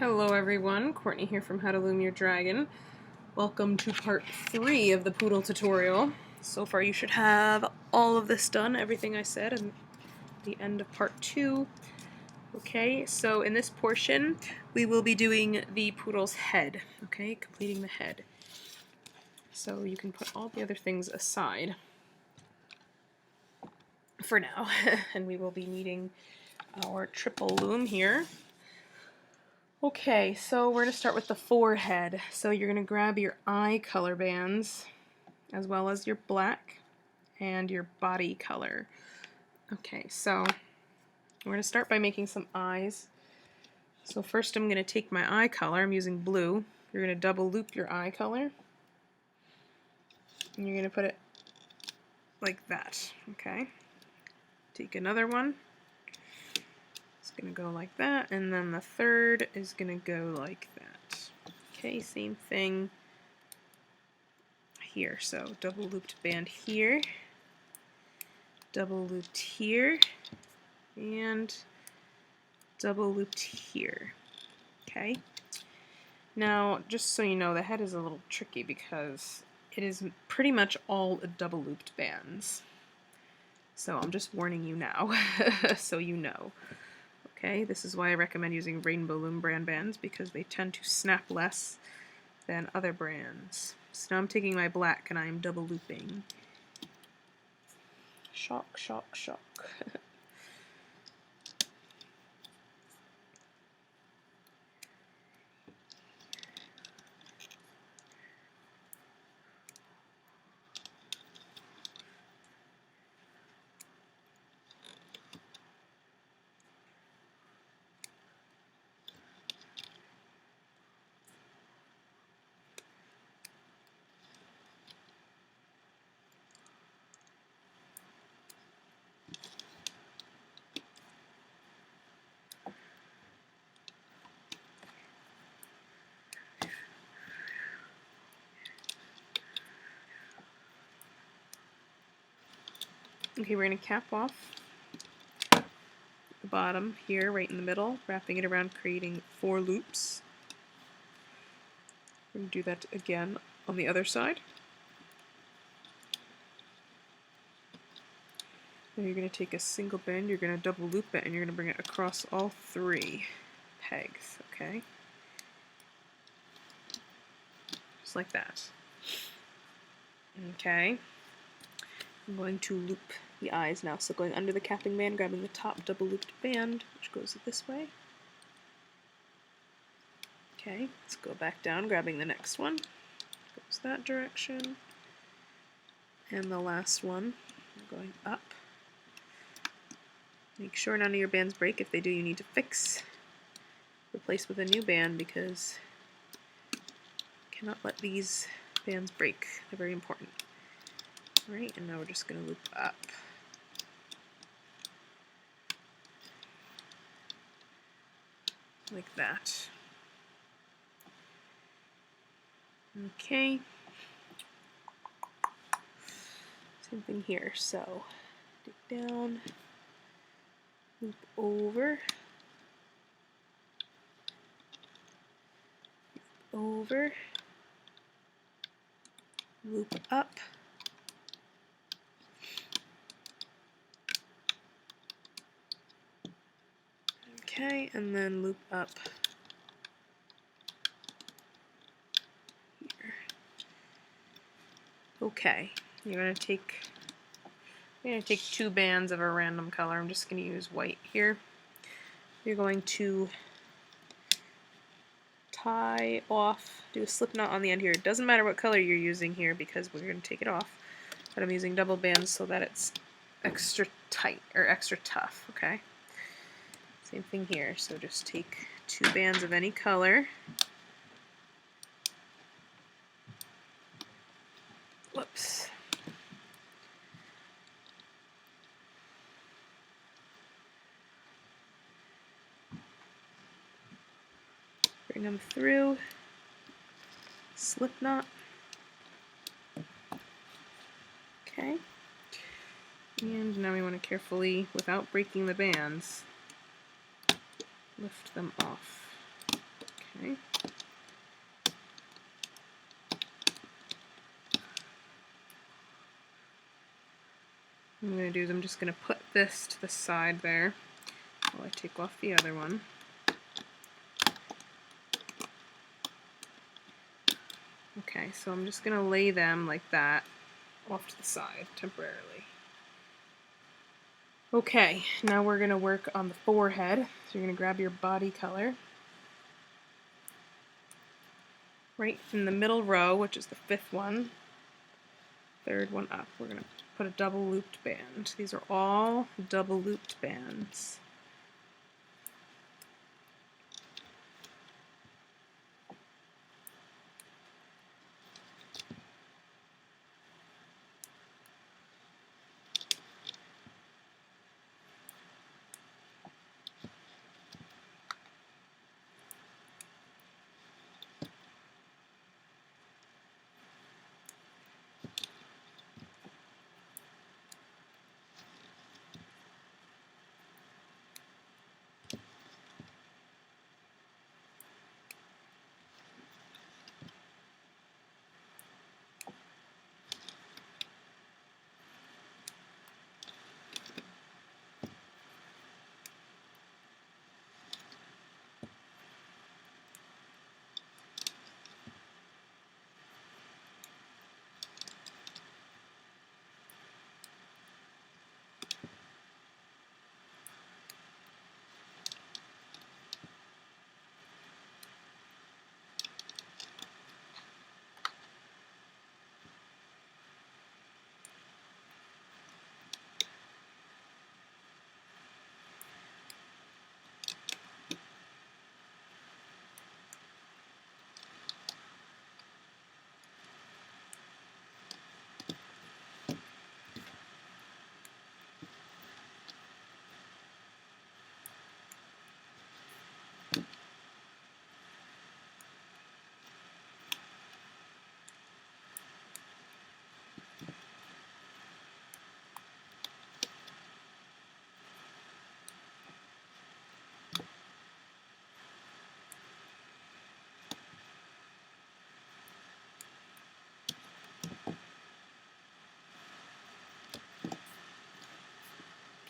Hello everyone, Courtney here from How to Loom Your Dragon. Welcome to part 3 of the Poodle tutorial. So far you should have all of this done, everything I said, and the end of part 2. Okay, so in this portion we will be doing the Poodle's head, okay, completing the head. So you can put all the other things aside for now, and we will be needing our triple loom here. Okay, so we're going to start with the forehead. So you're going to grab your eye color bands, as well as your black and your body color. Okay, so we're going to start by making some eyes. So first I'm going to take my eye color, I'm using blue. You're going to double loop your eye color. And you're going to put it like that, okay? Take another one. It's going to go like that, and then the third is going to go like that. Okay, same thing here. So double looped band here, double looped here, and double looped here. Okay. Now, just so you know, the head is a little tricky because it is pretty much all double looped bands. So I'm just warning you now, so you know. Okay, this is why I recommend using Rainbow Loom brand bands, because they tend to snap less than other brands. So now I'm taking my black and I'm double looping. Shock, shock, shock. Okay, we're going to cap off the bottom here, right in the middle, wrapping it around, creating 4 loops. We're going to do that again on the other side. Then you're going to take a single band, you're going to double loop it, and you're going to bring it across all 3 pegs, okay? Just like that. Okay. I'm going to loop the eyes now, so going under the capping band, grabbing the top double looped band, which goes this way. Okay, let's go back down, grabbing the next one, goes that direction, and the last one, going up. Make sure none of your bands break. If they do, you need to fix, replace with a new band, because you cannot let these bands break. They're very important. Alright, and now we're just going to loop up. Like that. Okay. Same thing here. So, dig down, loop over, over, loop up, okay, and then loop up here. Okay, you're going to take 2 bands of a random color. I'm just going to use white here. You're going to tie off, do a slip knot on the end here. It doesn't matter what color you're using here because we're going to take it off, but I'm using double bands so that it's extra tight, or extra tough, okay? Same thing here, so just take 2 bands of any color. Whoops. Bring them through, slip knot. Okay. And now we want to carefully, without breaking the bands, lift them off. Okay. What I'm going to do is I'm just going to put this to the side there while I take off the other one. Okay, so I'm just going to lay them like that off to the side temporarily. Okay, now we're going to work on the forehead. So you're going to grab your body color. Right in the middle row, which is the 5th one, 3rd one up, we're going to put a double looped band. These are all double looped bands.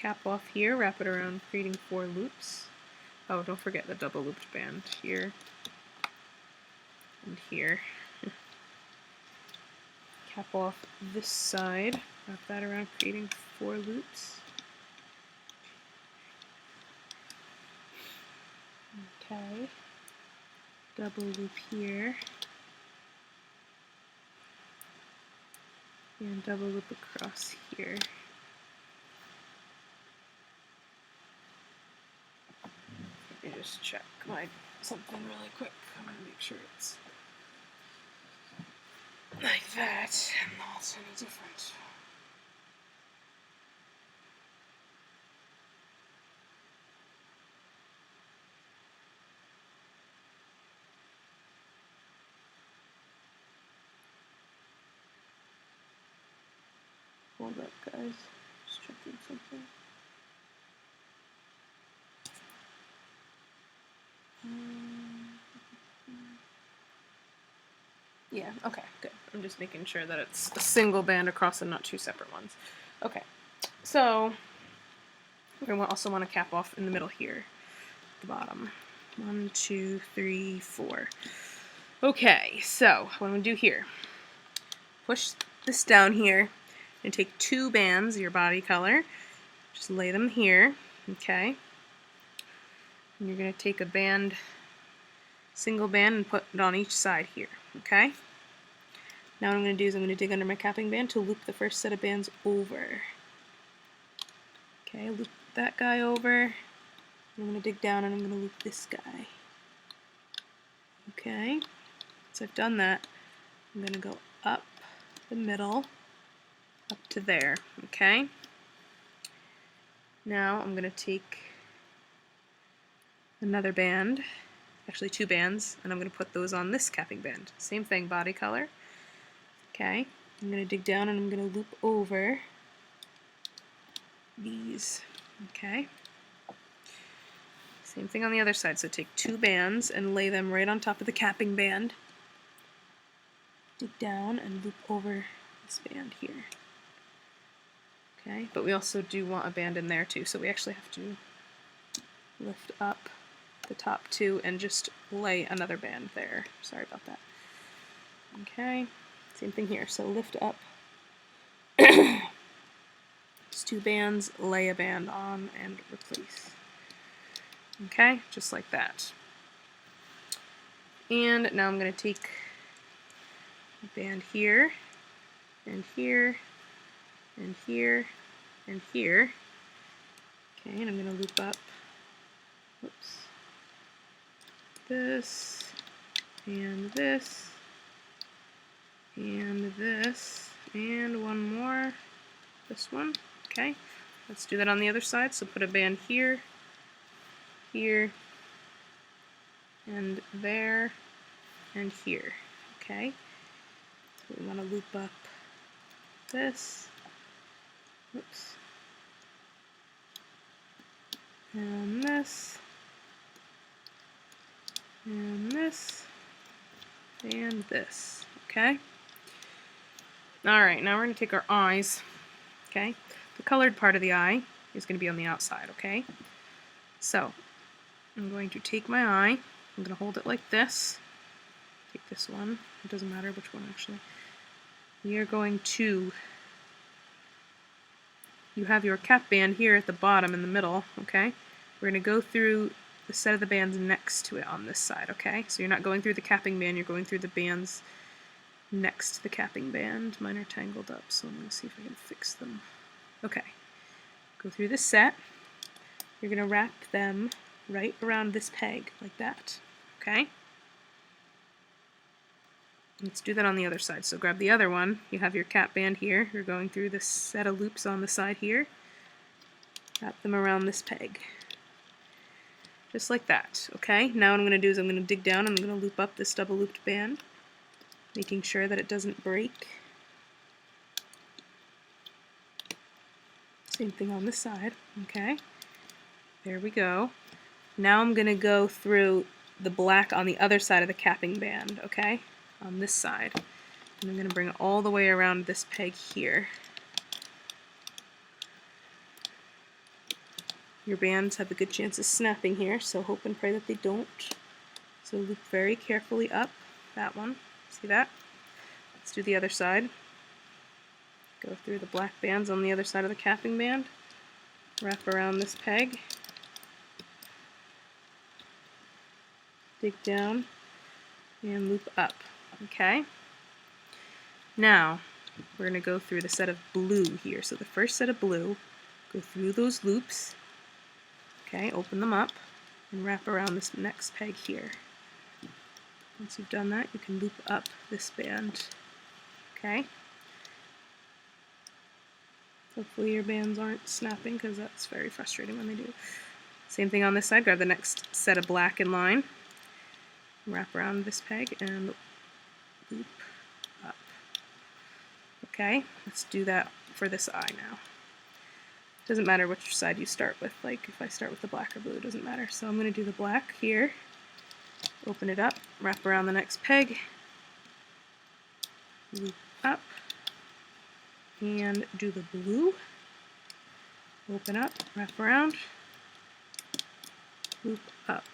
Cap off here, wrap it around, creating 4 loops. Oh, don't forget the double looped band here and here. Cap off this side, wrap that around, creating 4 loops. Okay, double loop here, and double loop across here. Let me just check something really quick. I'm going to make sure it's like that and not any different. Hold up, guys. Just checking something. Yeah, okay, good. I'm just making sure that it's a single band across and not 2 separate ones. Okay, so we also want to cap off in the middle here, at the bottom. 1, 2, 3, 4. Okay, so what I'm going to do here, push this down here and take 2 bands, your body color, just lay them here, okay? And you're going to take a band, single band, and put it on each side here, okay? Now what I'm going to do is I'm going to dig under my capping band to loop the first set of bands over. Okay, loop that guy over. I'm going to dig down and I'm going to loop this guy. Okay, so I've done that. I'm going to go up the middle, up to there, okay? Now I'm going to take another band, actually 2 bands, and I'm going to put those on this capping band. Same thing, body color. Okay, I'm going to dig down and I'm going to loop over these. Okay, Same thing on the other side. So take 2 bands and lay them right on top of the capping band. Dig down and loop over this band here. Okay, but we also do want a band in there too, so we actually have to lift up the top 2 and just lay another band there. Sorry about that. Okay, same thing here. So lift up. It's 2 bands, lay a band on, and replace. Okay, just like that. And now I'm going to take a band here, and here, and here, and here. Okay, and I'm going to loop up, whoops, this, and this, and this, and one more, this one. Okay, let's do that on the other side. So put a band here, here, and there, and here. Okay, so we want to loop up this, oops, and this, and this, and this. Okay. Alright, now we're going to take our eyes. Okay. The colored part of the eye is going to be on the outside. Okay. So I'm going to take my eye. I'm going to hold it like this. Take this one. It doesn't matter which one actually. We are going to. You have your cap band here at the bottom in the middle. Okay. We're going to go through the set of the bands next to it on this side. Okay. So you're not going through the capping band. You're going through the bands next to the capping band. Mine are tangled up, so I'm going to see if I can fix them. Okay. Go through this set. You're going to wrap them right around this peg, like that. Okay? Let's do that on the other side. So grab the other one. You have your cap band here. You're going through this set of loops on the side here. Wrap them around this peg. Just like that. Okay? Now what I'm going to do is I'm going to dig down and I'm going to loop up this double looped band, making sure that it doesn't break. Same thing on this side. Okay, there we go. Now I'm going to go through the black on the other side of the capping band, okay, on this side. And I'm going to bring it all the way around this peg here. Your bands have a good chance of snapping here, so hope and pray that they don't. So loop very carefully up that one. See that? Let's do the other side. Go through the black bands on the other side of the capping band. Wrap around this peg. Dig down and loop up. Okay? Now, we're going to go through the set of blue here. So the first set of blue, go through those loops. Okay, open them up and wrap around this next peg here. Once you've done that, you can loop up this band. Okay? Hopefully your bands aren't snapping, because that's very frustrating when they do. Same thing on this side. Grab the next set of black in line. Wrap around this peg and loop up. Okay? Let's do that for this eye now. Doesn't matter which side you start with. Like if I start with the black or blue, it doesn't matter. So I'm going to do the black here. Open it up, wrap around the next peg, loop up, and do the blue. Open up, wrap around, loop up.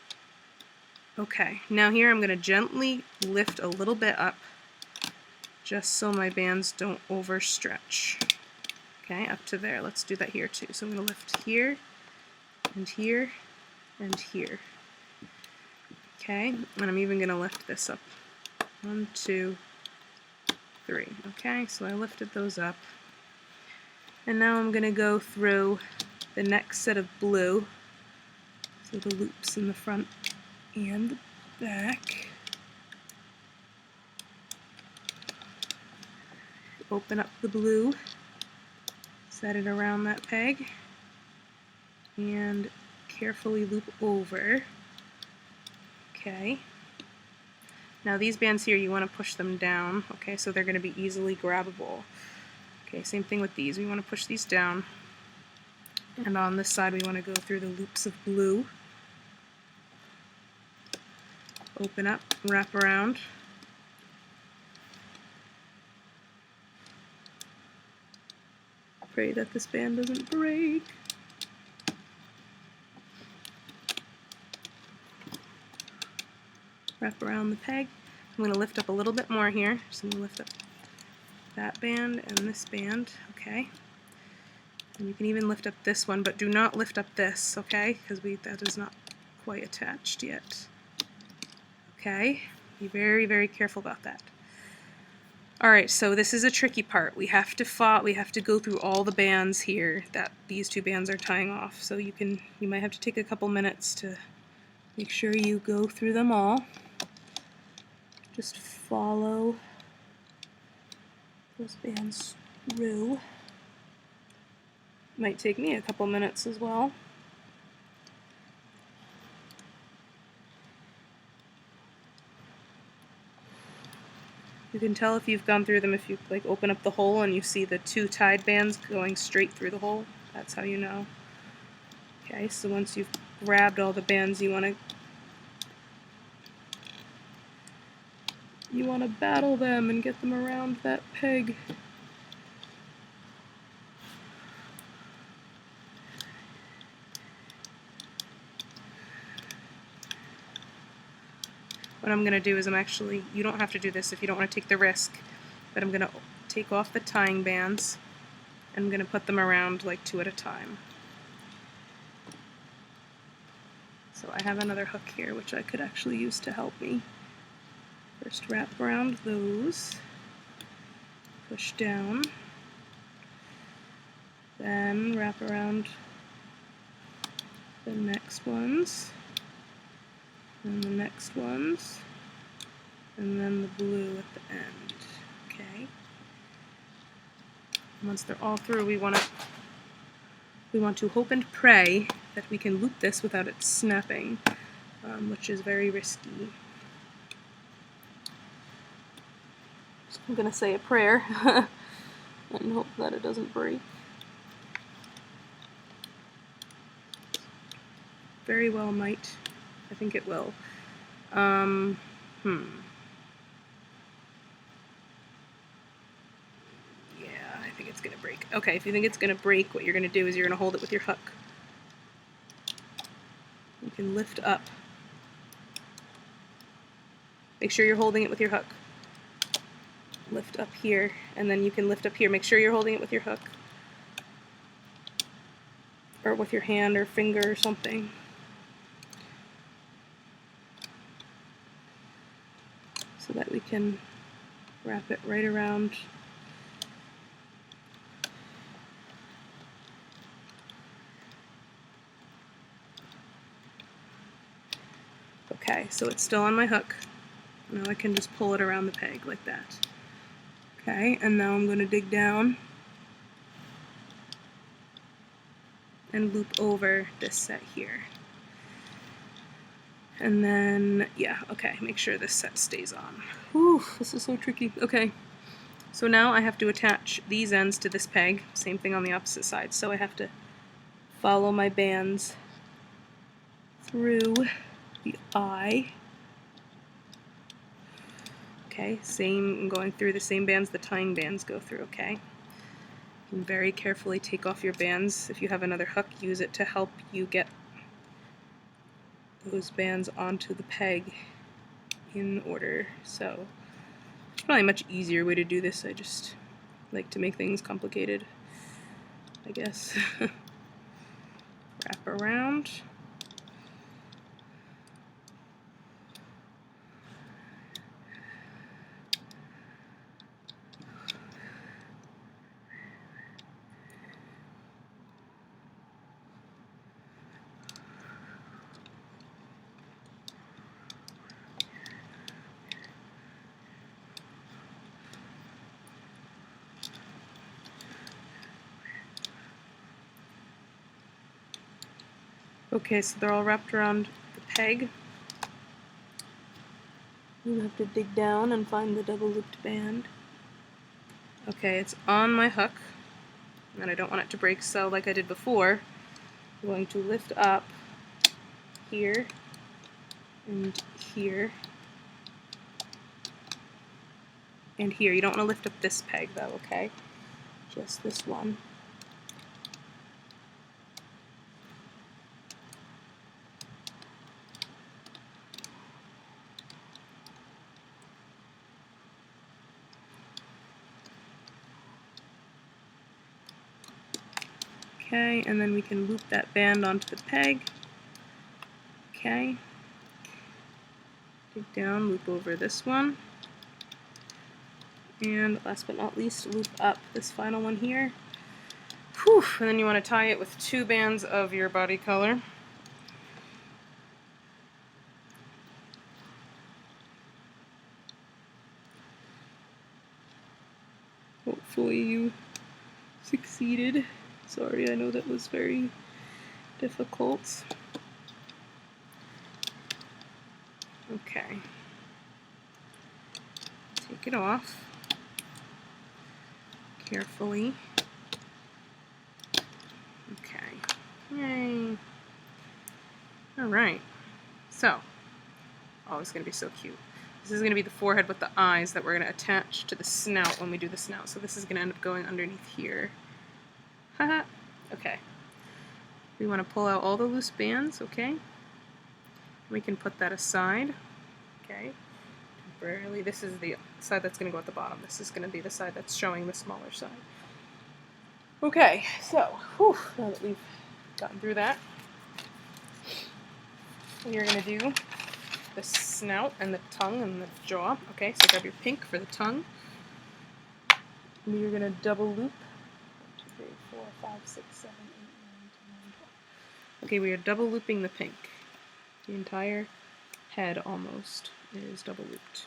Okay, now here I'm going to gently lift a little bit up, just so my bands don't overstretch. Okay, up to there. Let's do that here too. So I'm going to lift here, and here, and here. Okay, and I'm even going to lift this up. 1, 2, 3. Okay, so I lifted those up. And now I'm going to go through the next set of blue. So the loops in the front and the back. Open up the blue. Set it around that peg. And carefully loop over. Okay. Now these bands here, you want to push them down, okay, so they're going to be easily grabbable. Okay, same thing with these. We want to push these down. And on this side, we want to go through the loops of blue. Open up, wrap around. Pray that this band doesn't break. Wrap around the peg. I'm going to lift up a little bit more here. So I'm going to lift up that band and this band, okay? And you can even lift up this one, but do not lift up this, okay? Because that is not quite attached yet. Okay? Be very, very careful about that. Alright, so this is a tricky part. We have to go through all the bands here that these two bands are tying off. So you might have to take a couple minutes to make sure you go through them all. Just follow those bands through. Might take me a couple minutes as well. You can tell if you've gone through them if you like open up the hole and you see the two tied bands going straight through the hole. That's how you know. Okay, so once you've grabbed all the bands, you want to battle them and get them around that peg. What I'm going to do is you don't have to do this if you don't want to take the risk, but I'm going to take off the tying bands and I'm going to put them around like 2 at a time. So I have another hook here which I could actually use to help me. First wrap around those, push down, then wrap around the next ones, and the next ones, and then the blue at the end. Okay. Once they're all through, we want to hope and pray that we can loop this without it snapping, which is very risky. So I'm going to say a prayer and hope that it doesn't break. Very well might. I think it will. Yeah, I think it's gonna break. Okay, if you think it's gonna break, what you're gonna do is you're gonna hold it with your hook. You can lift up. Make sure you're holding it with your hook. Lift up here, and then you can lift up here. Make sure you're holding it with your hook. Or with your hand or finger or something. So that we can wrap it right around. Okay, so it's still on my hook. Now I can just pull it around the peg like that. Okay, and now I'm going to dig down and loop over this set here. And then, yeah, okay, make sure this set stays on. Whew, this is so tricky. Okay, so now I have to attach these ends to this peg. Same thing on the opposite side. So I have to follow my bands through the eye. Okay, I'm going through the same bands the tying bands go through, okay? And very carefully take off your bands. If you have another hook, use it to help you get those bands onto the peg in order. So it's probably a much easier way to do this. I just like to make things complicated, I guess. Wrap around. Okay, so they're all wrapped around the peg. You have to dig down and find the double looped band. Okay, it's on my hook, and I don't want it to break, so like I did before, I'm going to lift up here and here and here. You don't want to lift up this peg though, okay? Just this one. Okay, and then we can loop that band onto the peg. Okay. Dig down, loop over this one. And last but not least, loop up this final one here. Whew, and then you want to tie it with 2 bands of your body color. Hopefully you succeeded. Sorry, I know that was very difficult. Okay. Take it off carefully. Okay. Yay. Alright. So, oh, it's going to be so cute. This is going to be the forehead with the eyes that we're going to attach to the snout when we do the snout. So this is going to end up going underneath here. Haha. Okay. We want to pull out all the loose bands, okay? We can put that aside. Okay. Temporarily. This is the side that's going to go at the bottom. This is going to be the side that's showing the smaller side. Okay, so, whew, now that we've gotten through that, we are going to do the snout and the tongue and the jaw. Okay, so grab your pink for the tongue. We are going to double loop. 1, 2, 3, 4, 5, 6, 7, 8, 9, 10, 11, 12. Okay, we are double looping the pink. The entire head almost is double looped.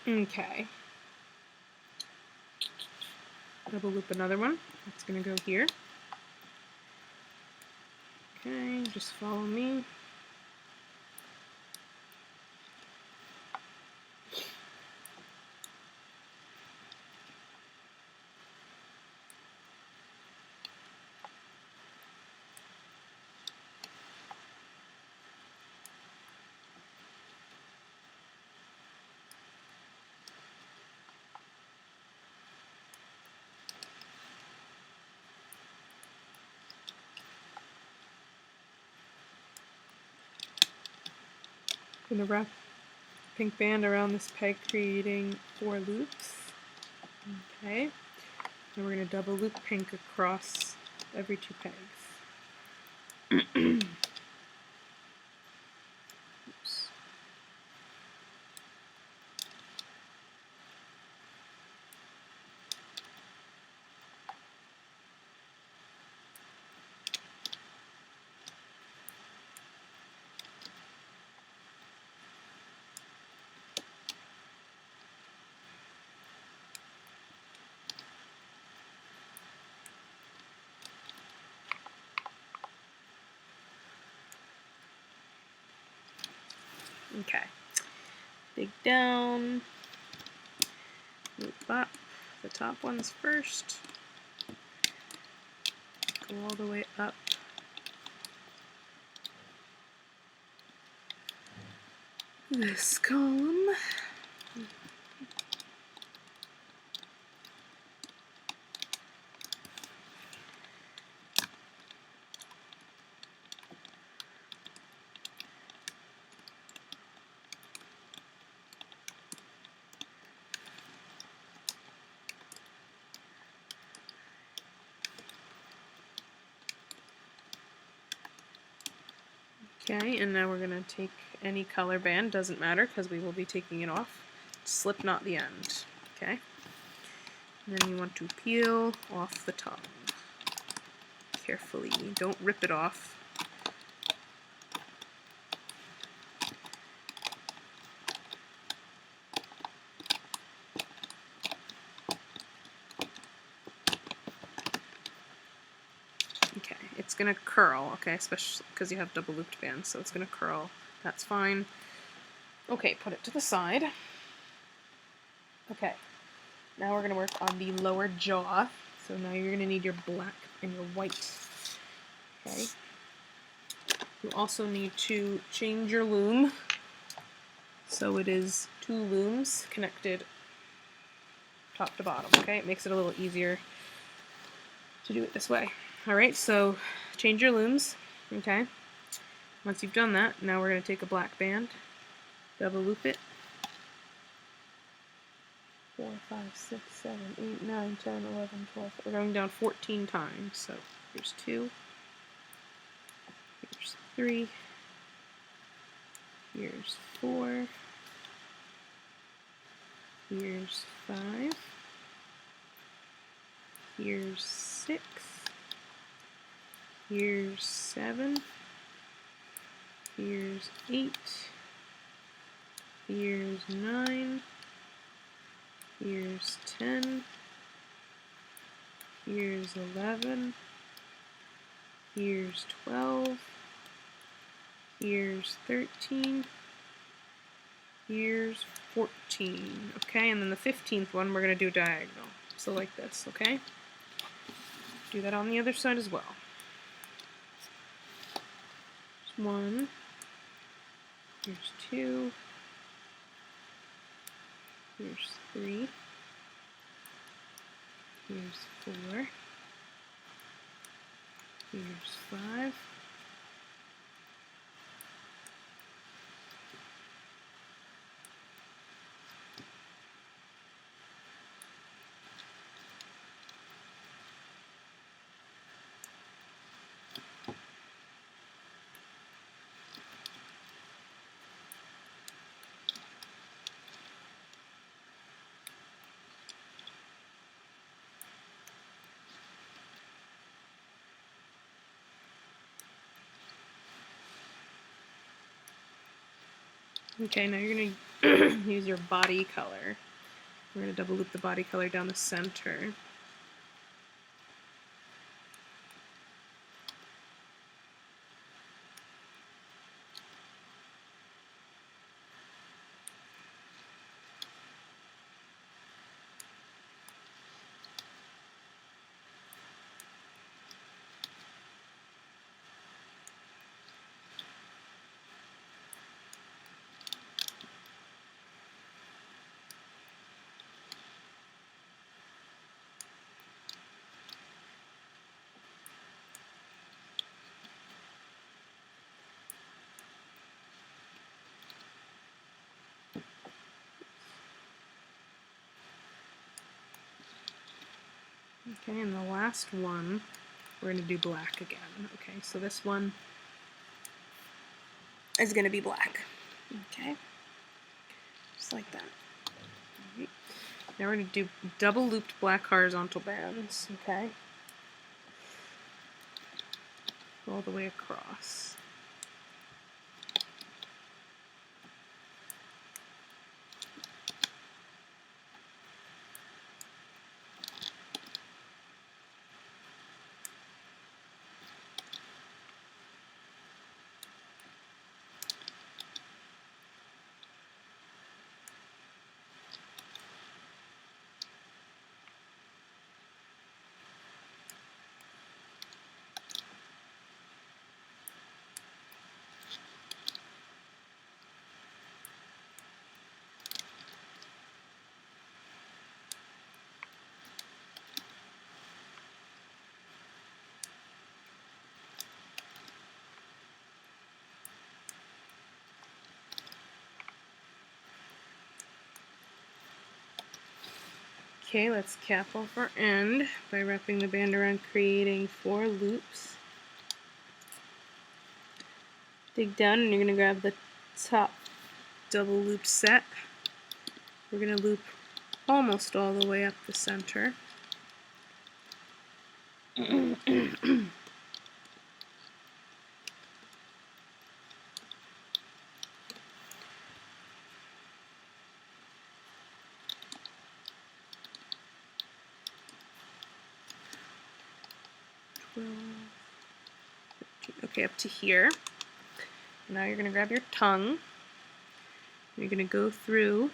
Okay. Double loop another one. It's going to go here. Okay, just follow me. I'm going to wrap pink band around this peg, creating 4 loops. Okay. And we're going to double loop pink across every 2 pegs. Oops. Okay. Dig down, loop up the top ones first, go all the way up this column. Okay, and now we're going to take any color band, doesn't matter because we will be taking it off, slip knot the end, okay? And then you want to peel off the tongue. carefully. Don't rip it off. Okay, it's gonna curl, okay, especially because you have double looped bands, so it's gonna curl. That's fine. Okay, put it to the side. Okay, now we're gonna work on the lower jaw. So now you're gonna need your black and your white. Okay. You also need to change your loom so it is 2 looms connected top to bottom. Okay, it makes it a little easier to do it this way. Alright, so change your looms. Okay. Once you've done that, now we're going to take a black band, double loop it. 4, 5, 6, 7, 8, 9, 10, 11, 12. We're going down 14 times. So here's 2, here's 3, here's 4, here's 5, here's 6, here's 7, here's 8, here's 9, here's 10, here's 11, here's 12, here's 13, here's 14. Okay, and then the 15th one we're going to do diagonal. So like this, okay? Do that on the other side as well. Here's 1, here's 2, here's 3, here's 4, here's 5, okay, now you're going to use your body color. We're going to double loop the body color down the center. Okay, and the last one, we're going to do black again. Okay, so this one is going to be black. Okay, just like that. Right. Now we're going to do double looped black horizontal bands. Okay, all the way across. Okay, let's cap off our end by wrapping the band around, creating 4 loops. Dig down and you're going to grab the top double loop set. We're going to loop almost all the way up the center. 12, 13, okay, up to here. Now you're going to grab your tongue. You're going to go through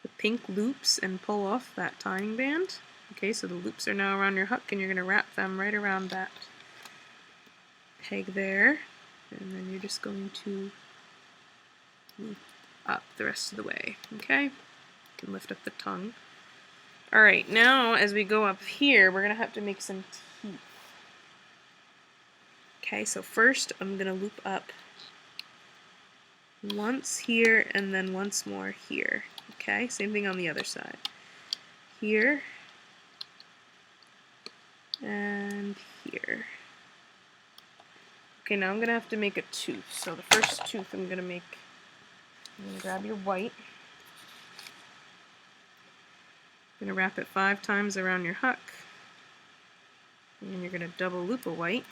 the pink loops and pull off that tying band. Okay, so the loops are now around your hook, and you're going to wrap them right around that peg there, and then you're just going to loop up the rest of the way. Okay, you can lift up the tongue. Alright, now as we go up here, we're going to have to make some teeth. Okay, so first I'm going to loop up once here and then once more here. Okay, same thing on the other side. Here and here. Okay, now I'm going to have to make a tooth. So the first tooth I'm going to grab your white. You're going to wrap it 5 times around your hook. And then you're going to double loop a white.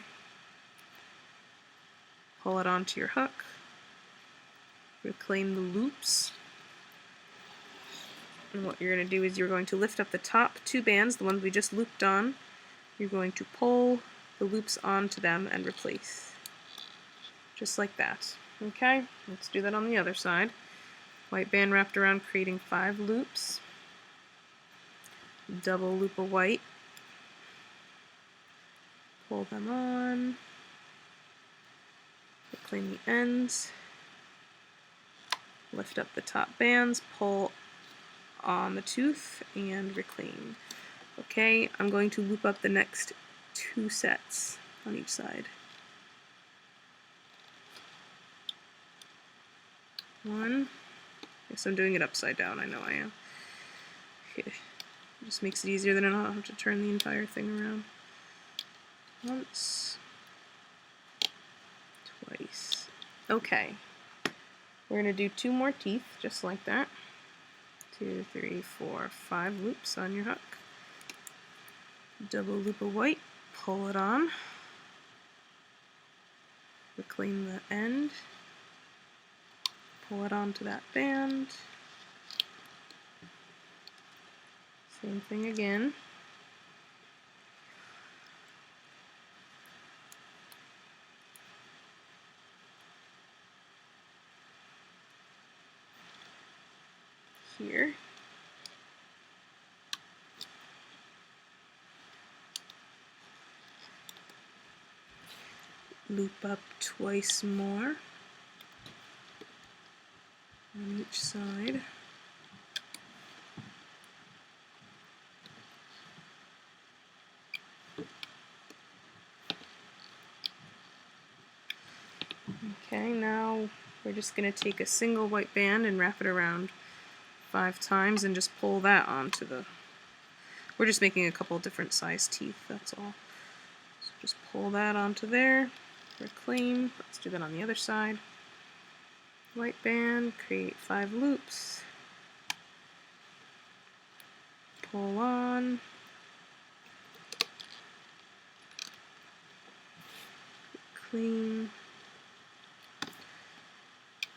Pull it onto your hook. Reclaim the loops. And what you're going to do is you're going to lift up the top 2 bands, the ones we just looped on. You're going to pull the loops onto them and replace. Just like that. Okay, let's do that on the other side. White band wrapped around, creating 5 loops. Double loop a white. Pull them on. Reclaim the ends. Lift up the top bands, pull on the tooth, and reclaim. Okay, I'm going to loop up the next 2 sets on each side. 1. Yes, I'm doing it upside down, I know I am. Okay. It just makes it easier, then I don't have to turn the entire thing around. Once. Twice. Okay. We're going to do 2 more teeth, just like that. 2, 3, 4, 5 loops on your hook. Double loop a white, pull it on. Reclaim the end. Pull it onto that band. Same thing again. Here. Loop up twice more on each side. Okay, now we're just going to take a single white band and wrap it around 5 times and just pull that onto the... We're just making a couple different size teeth, that's all. So just pull that onto there, reclaim. Let's do that on the other side. White band, create 5 loops. Pull on. Clean.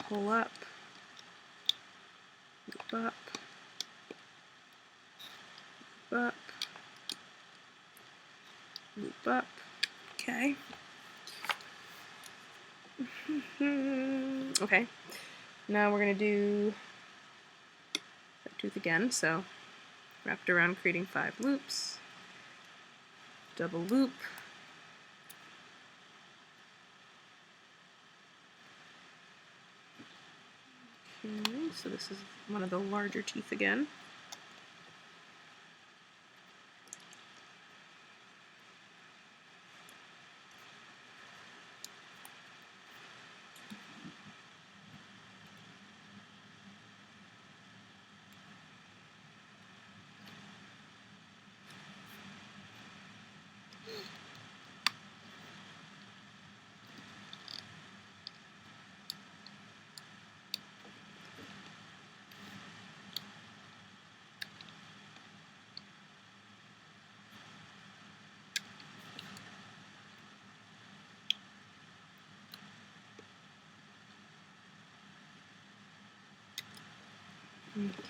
Pull up. Loop up. Loop up. Loop up. Okay. Okay. Now we're going to do that tooth again. So wrapped around, creating 5 loops. Double loop. Okay, so this is one of the larger teeth again.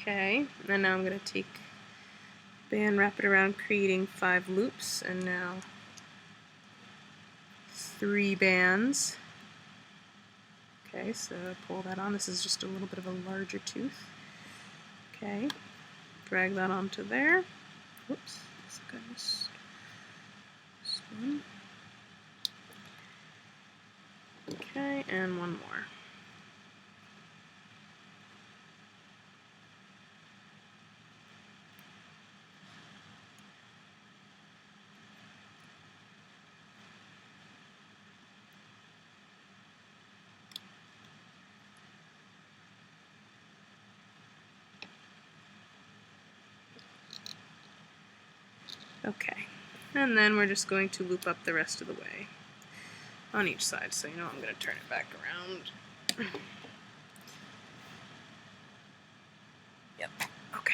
Okay, and now I'm going to take band, wrap it around, creating 5 loops, and now 3 bands. Okay, so pull that on. This is just a little bit of a larger tooth. Okay, drag that onto there. Whoops, this one. Okay, and one more. Okay, and then we're just going to loop up the rest of the way on each side. So you know I'm going to turn it back around. Yep, okay.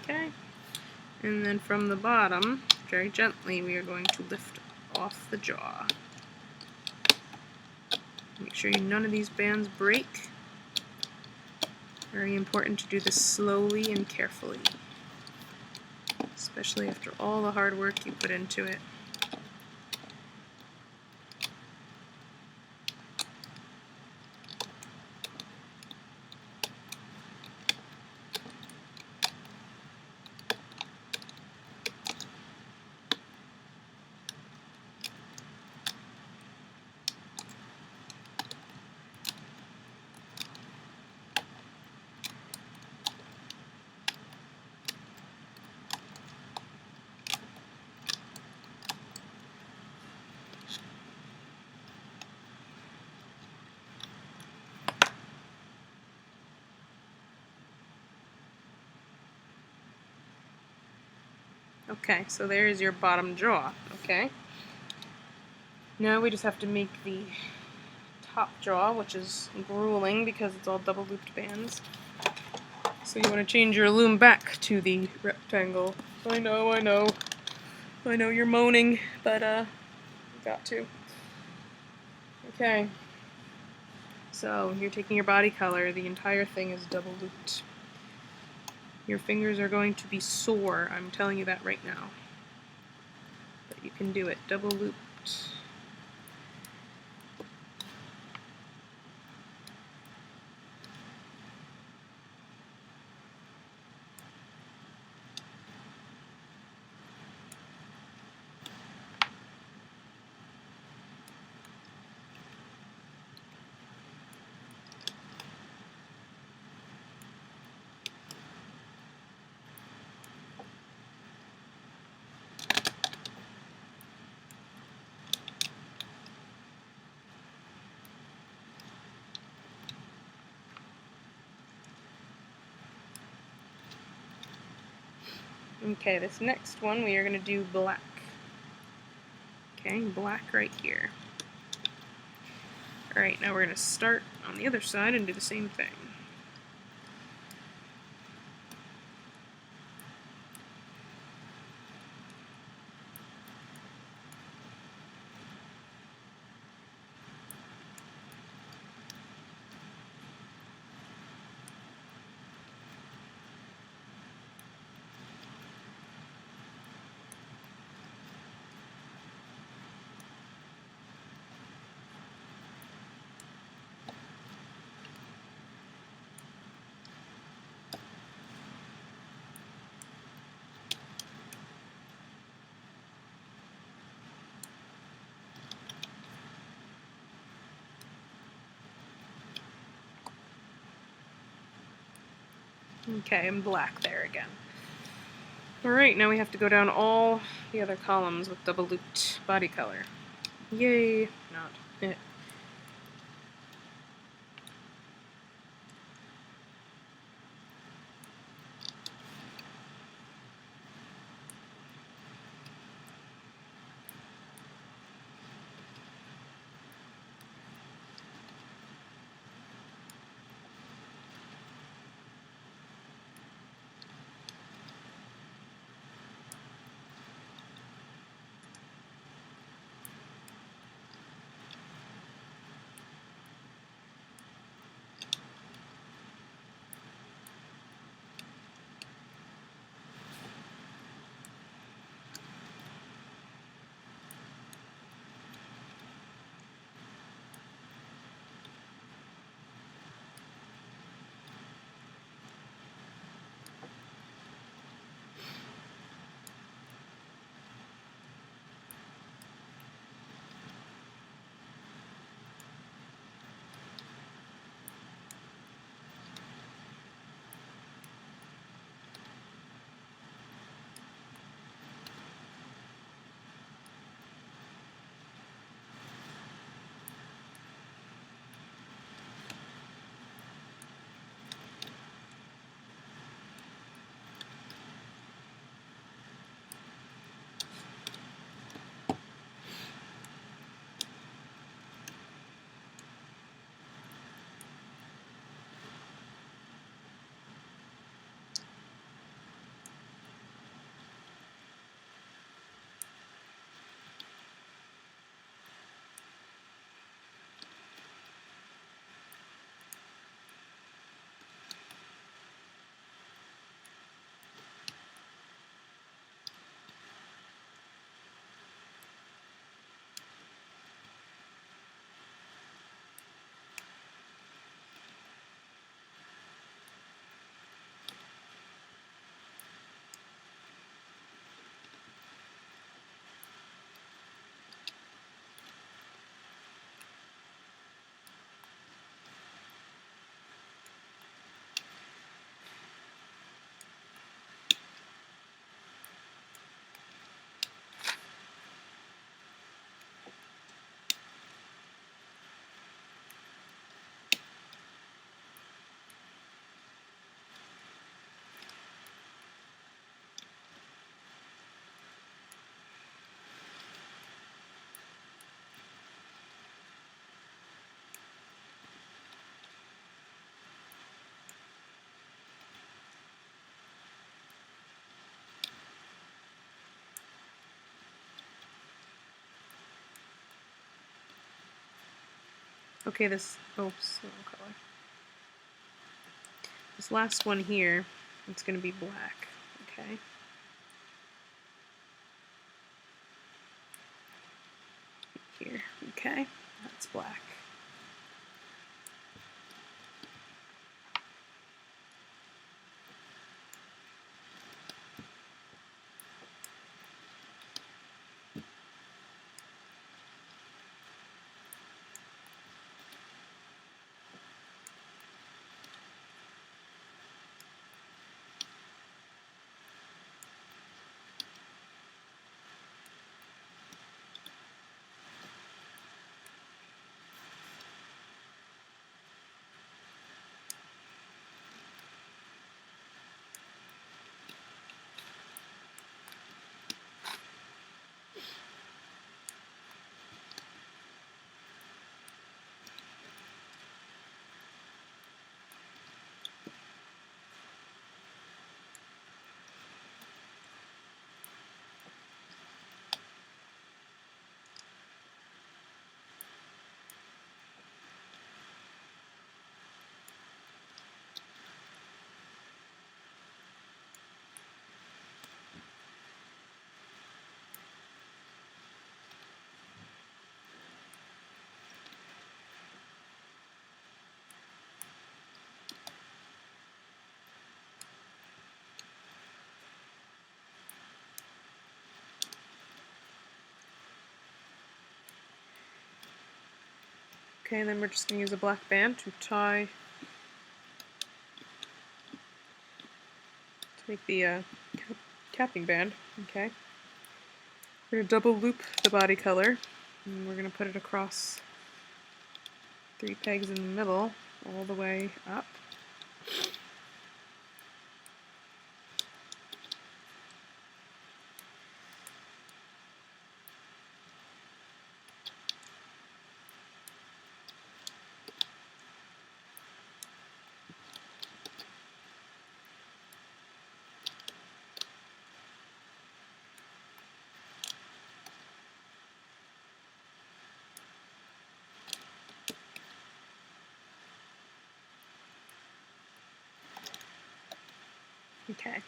Okay, and then from the bottom, very gently, we are going to lift off the jaw. Make sure none of these bands break. Very important to do this slowly and carefully, especially after all the hard work you put into it. Okay, so there's your bottom jaw, okay? Now we just have to make the top jaw, which is grueling because it's all double looped bands. So you want to change your loom back to the rectangle. I know you're moaning, but got to. Okay. So you're taking your body color, the entire thing is double looped. Your fingers are going to be sore, I'm telling you that right now. But you can do it, double looped. Okay, this next one we are going to do black. Okay, black right here. Alright, now we're going to start on the other side and do the same thing. Okay, and black there again. Alright, now we have to go down all the other columns with double looped body color. Yay! Not it. Okay, this, oops, wrong color. This last one here, it's going to be black, okay? Here, okay, that's black. Okay, then we're just going to use a black band to tie, to make the capping band, okay? We're going to double loop the body color, and we're going to put it across 3 pegs in the middle, all the way up. Okay.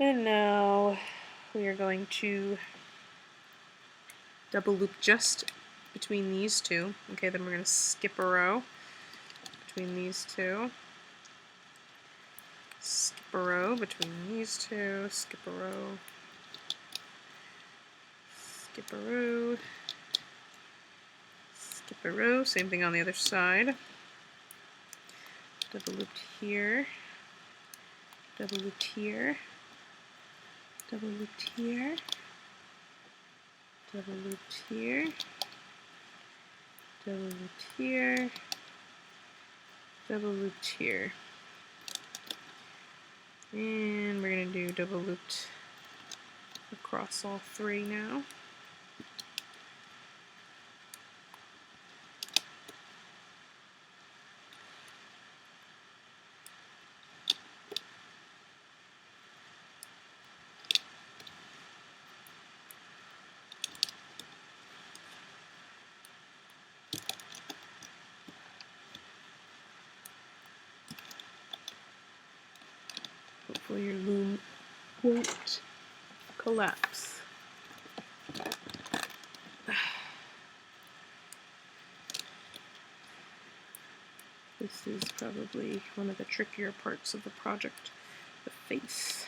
And now we are going to double loop just between these two. Okay, then we're going to skip a row between these two. Skip a row between these two. Skip a row. Skip a row. Skip a row. Same thing on the other side. Double looped here. Double looped here. Double looped here. Double looped here. Double looped here. Double looped here. And we're going to do double looped across all 3 now. Hopefully your loom won't collapse. This is probably one of the trickier parts of the project, the face.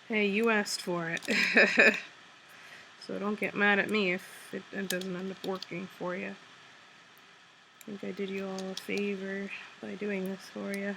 Hey, you asked for it. So don't get mad at me if it doesn't end up working for you. I think I did you all a favor by doing this for you.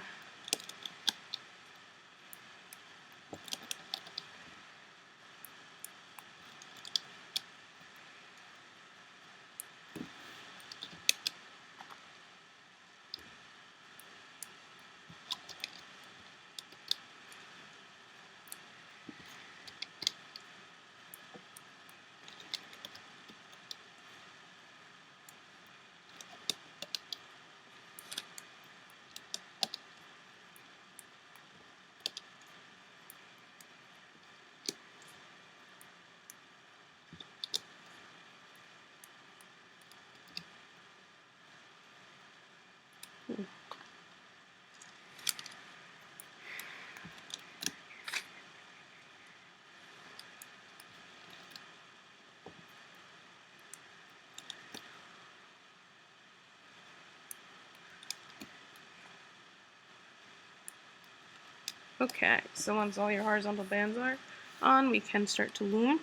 Okay, so once all your horizontal bands are on, we can start to loom.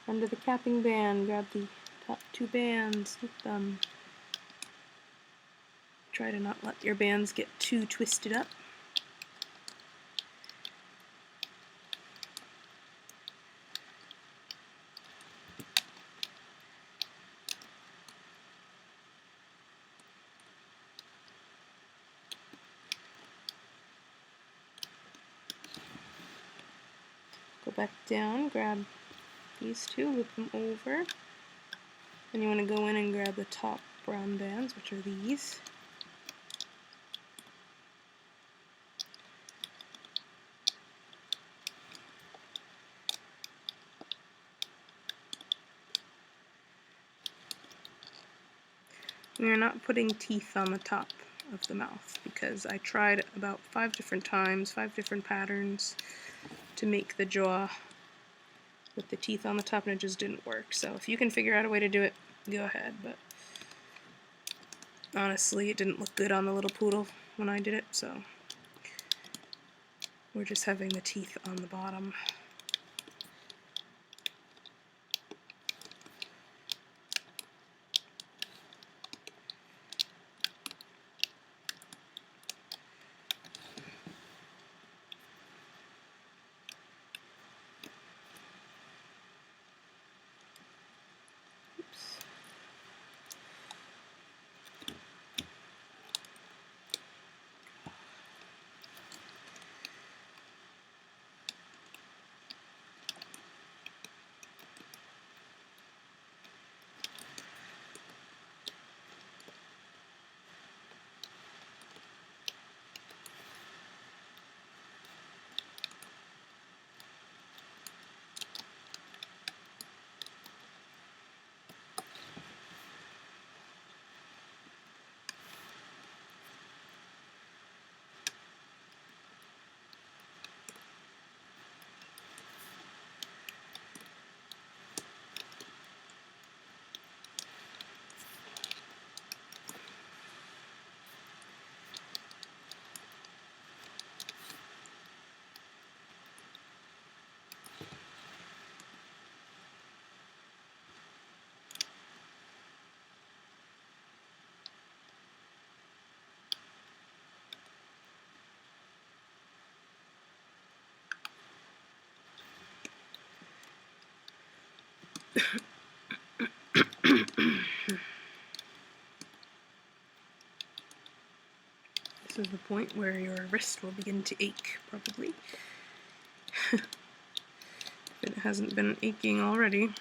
Under the capping band, grab the top two bands, loop them. Try to not let your bands get too twisted up. Go back down, grab these two, loop them over. Then you want to go in and grab the top brown bands, which are these. And you're not putting teeth on the top of the mouth because I tried about 5 different times, 5 different patterns to make the jaw with the teeth on the top, and it just didn't work. So if you can figure out a way to do it, go ahead, but honestly it didn't look good on the little poodle when I did it, so we're just having the teeth on the bottom. Oops. This is the point where your wrist will begin to ache, probably. If it hasn't been aching already.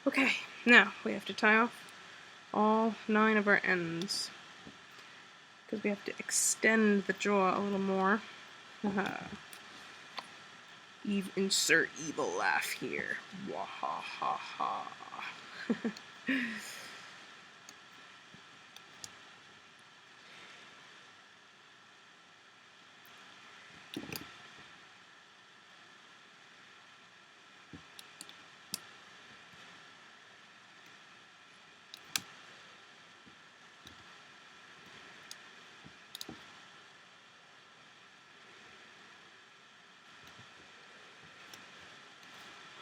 Okay, now we have to tie off all 9 of our ends because we have to extend the jaw a little more. Insert evil laugh here. Wahahaha.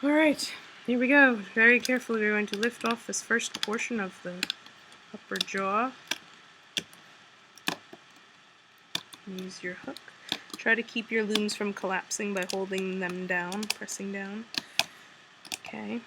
Alright, here we go. Very carefully we're going to lift off this first portion of the upper jaw. Use your hook. Try to keep your looms from collapsing by holding them down, pressing down. Okay.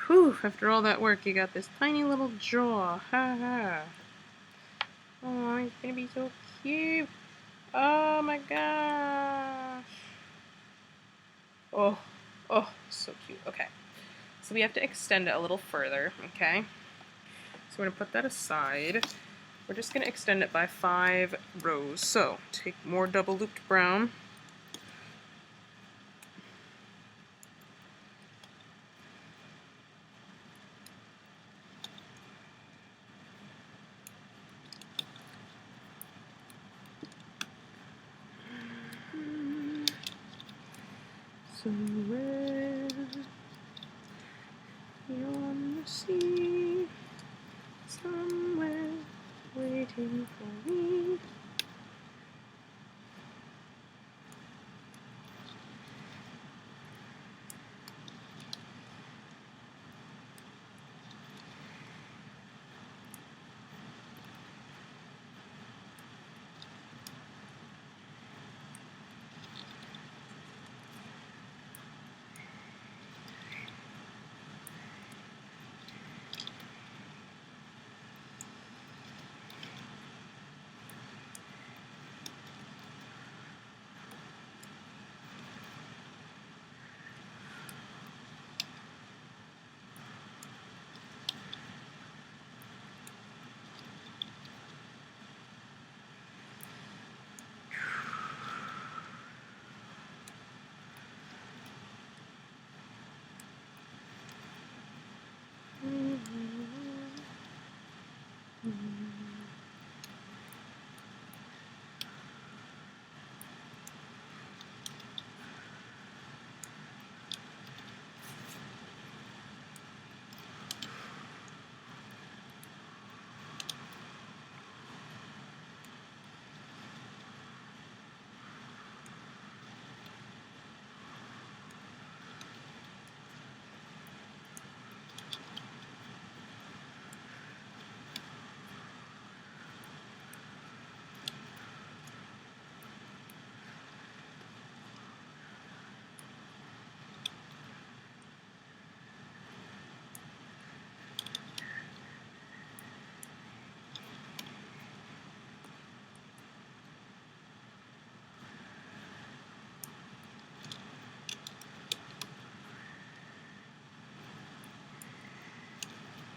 Whew, after all that work, you got this tiny little jaw. Ha ha. Oh, it's gonna be so cute. Oh my gosh. Oh, oh, so cute. Okay. So we have to extend it a little further, okay? So we're gonna put that aside. We're just gonna extend it by 5 rows. So take more double looped brown. Somewhere beyond the sea, somewhere waiting for me.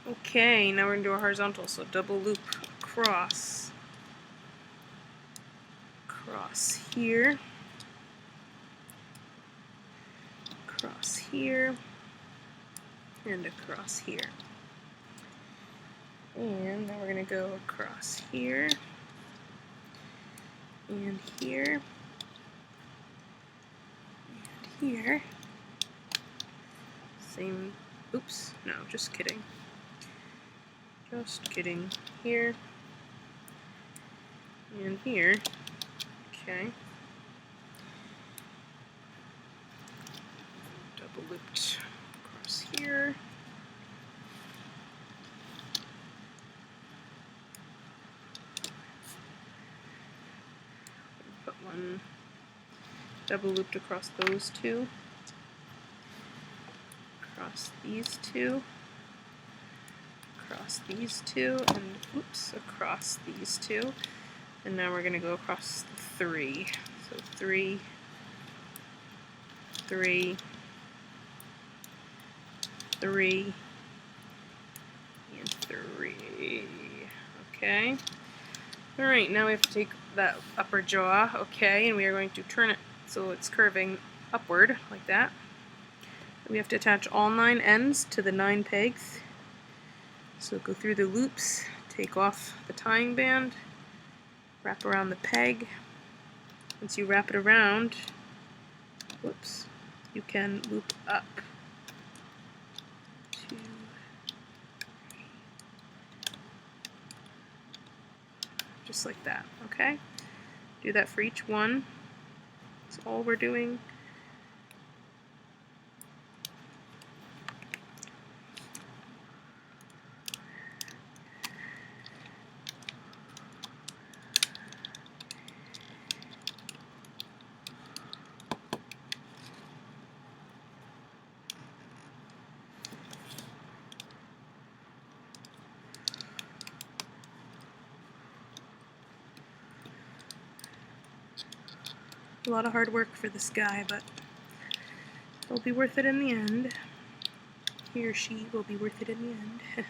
Okay, now we're going to do a horizontal, so double loop across here, across here, and across here. And then we're going to go across here, and here, and here. Same, oops, no, just kidding. Just kidding. Here and here. Okay. Double looped across here. Put one double looped across those two. Across these two. Across these two, and oops, across these two. And now we're going to go across the 3. So 3, 3, 3, and 3. Okay. Alright, now we have to take that upper jaw, okay, and we are going to turn it so it's curving upward, like that. We have to attach all 9 ends to the 9 pegs. So go through the loops, take off the tying band, wrap around the peg. Once you wrap it around, whoops, you can loop up. 2, 3. Just like that, okay? Do that for each one. That's all we're doing. A lot of hard work for this guy, but it'll be worth it in the end. He or she will be worth it in the end.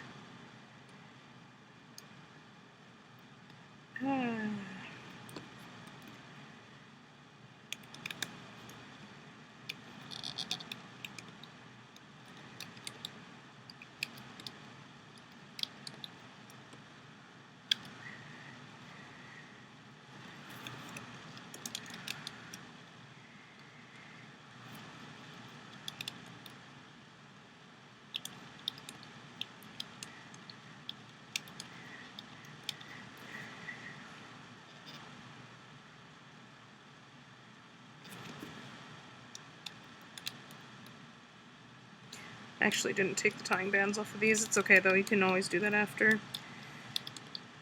I actually didn't take the tying bands off of these. It's okay though, you can always do that after.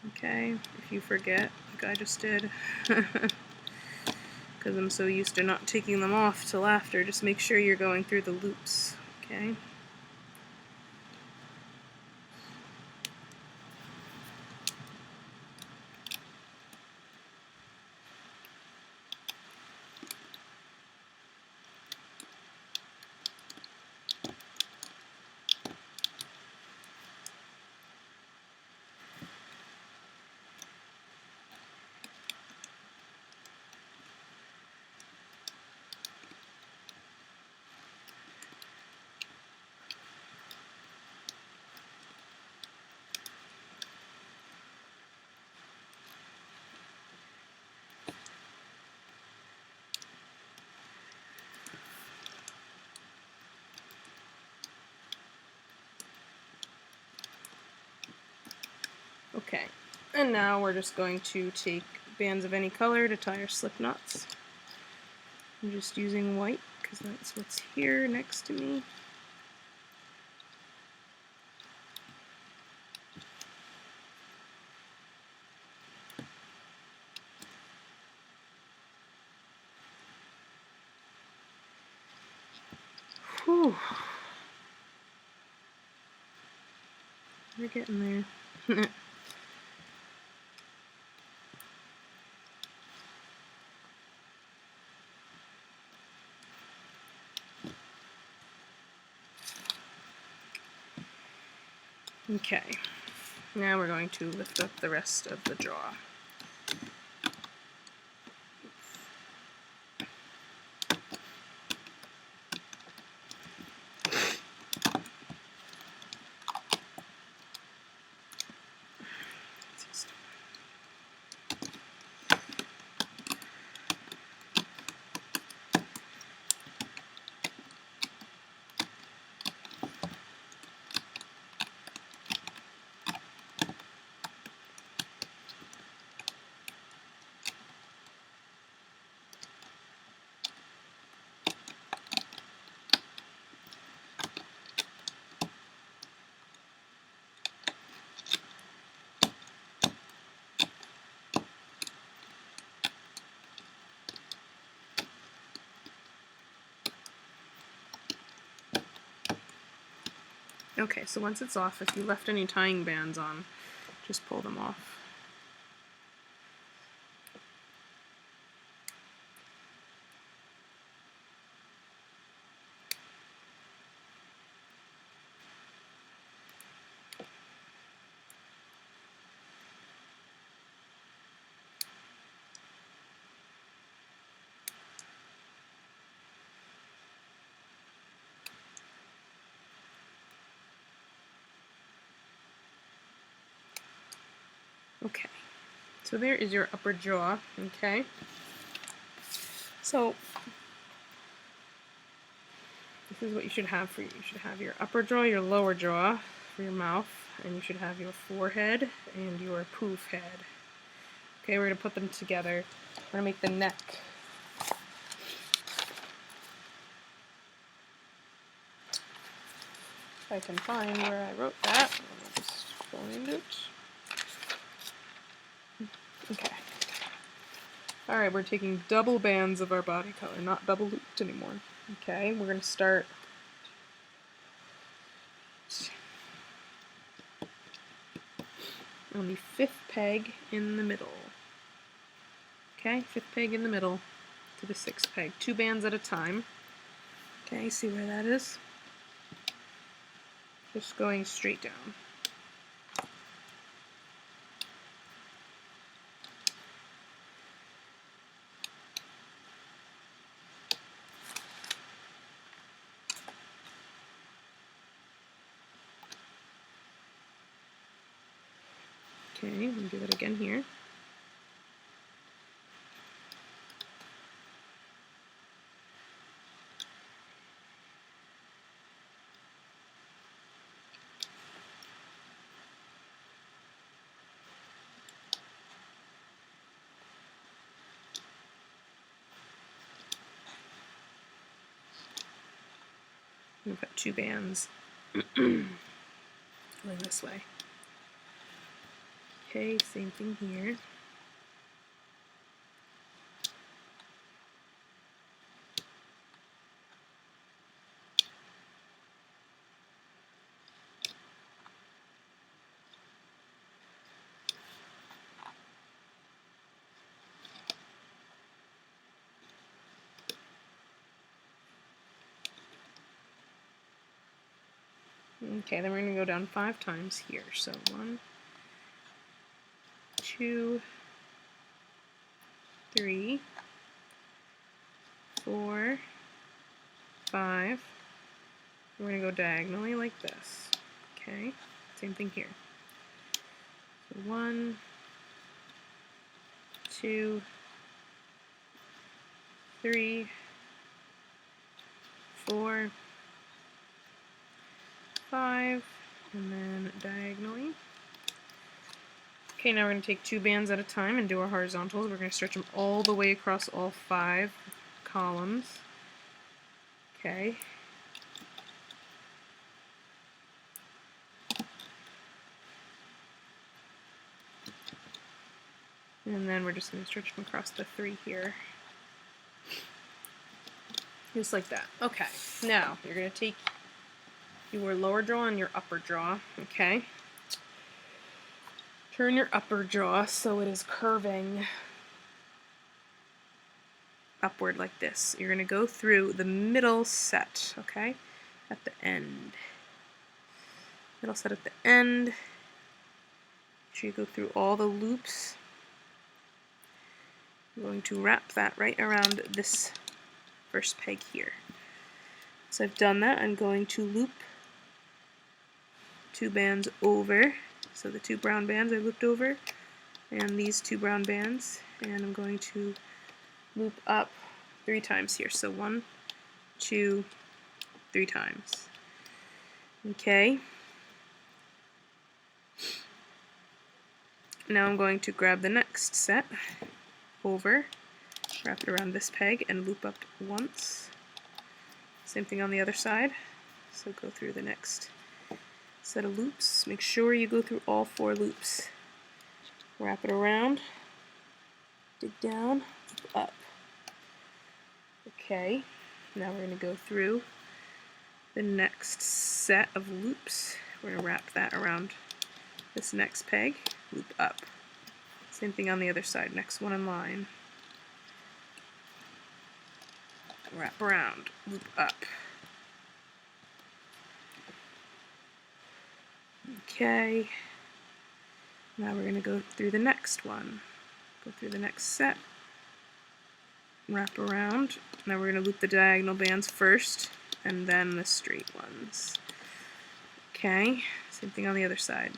Okay, if you forget, like I just did. Because I'm so used to not taking them off till after, just make sure you're going through the loops, okay? Okay, and now we're just going to take bands of any color to tie our slip knots. I'm just using white because that's what's here next to me. Whew. We're getting there. Okay, now we're going to lift up the rest of the jaw. Okay, so once it's off, if you left any tying bands on, just pull them off. Okay, so there is your upper jaw, okay? So, this is what you should have for you. You should have your upper jaw, your lower jaw for your mouth, and you should have your forehead and your poof head. Okay, we're going to put them together. We're going to make the neck. If I can find where I wrote that, I'll just find it. Okay. Alright, we're taking double bands of our body color, not double looped anymore. Okay, we're going to start on the 5th peg in the middle. Okay, 5th peg in the middle to the 6th peg. 2 bands at a time. Okay, see where that is? Just going straight down. Okay, we'll do that again here. We've got 2 bands going this way. Okay, same thing here. Okay, then we're going to go down 5 times here. So 1, 2, 3, 4, 5. We're going to go diagonally like this. Okay, same thing here. So 1, 2, 3, 4, 5, and then diagonally. Okay, now we're going to take 2 bands at a time and do our horizontals. We're going to stretch them all the way across all 5 columns. Okay. And then we're just going to stretch them across the 3 here. Just like that. Okay, now you're going to take your lower jaw and your upper jaw, okay? Turn your upper jaw so it is curving upward like this. You're going to go through the middle set, okay? At the end. Middle set at the end. Make sure you go through all the loops. I'm going to wrap that right around this first peg here. So I've done that. I'm going to loop 2 bands over. So the 2 brown bands I looped over, and these 2 brown bands, and I'm going to loop up 3 times here. So 1, 2, 3 times. Okay. Now I'm going to grab the next set over, wrap it around this peg, and loop up once. Same thing on the other side. So go through the next set of loops. Make sure you go through all 4 loops. Wrap it around, dig down, loop up. Okay, now we're going to go through the next set of loops. We're going to wrap that around this next peg, loop up. Same thing on the other side, next one in line. Wrap around, loop up. Okay, now we're going to go through the next one. Go through the next set, wrap around. Now we're going to loop the diagonal bands first, and then the straight ones. Okay, same thing on the other side.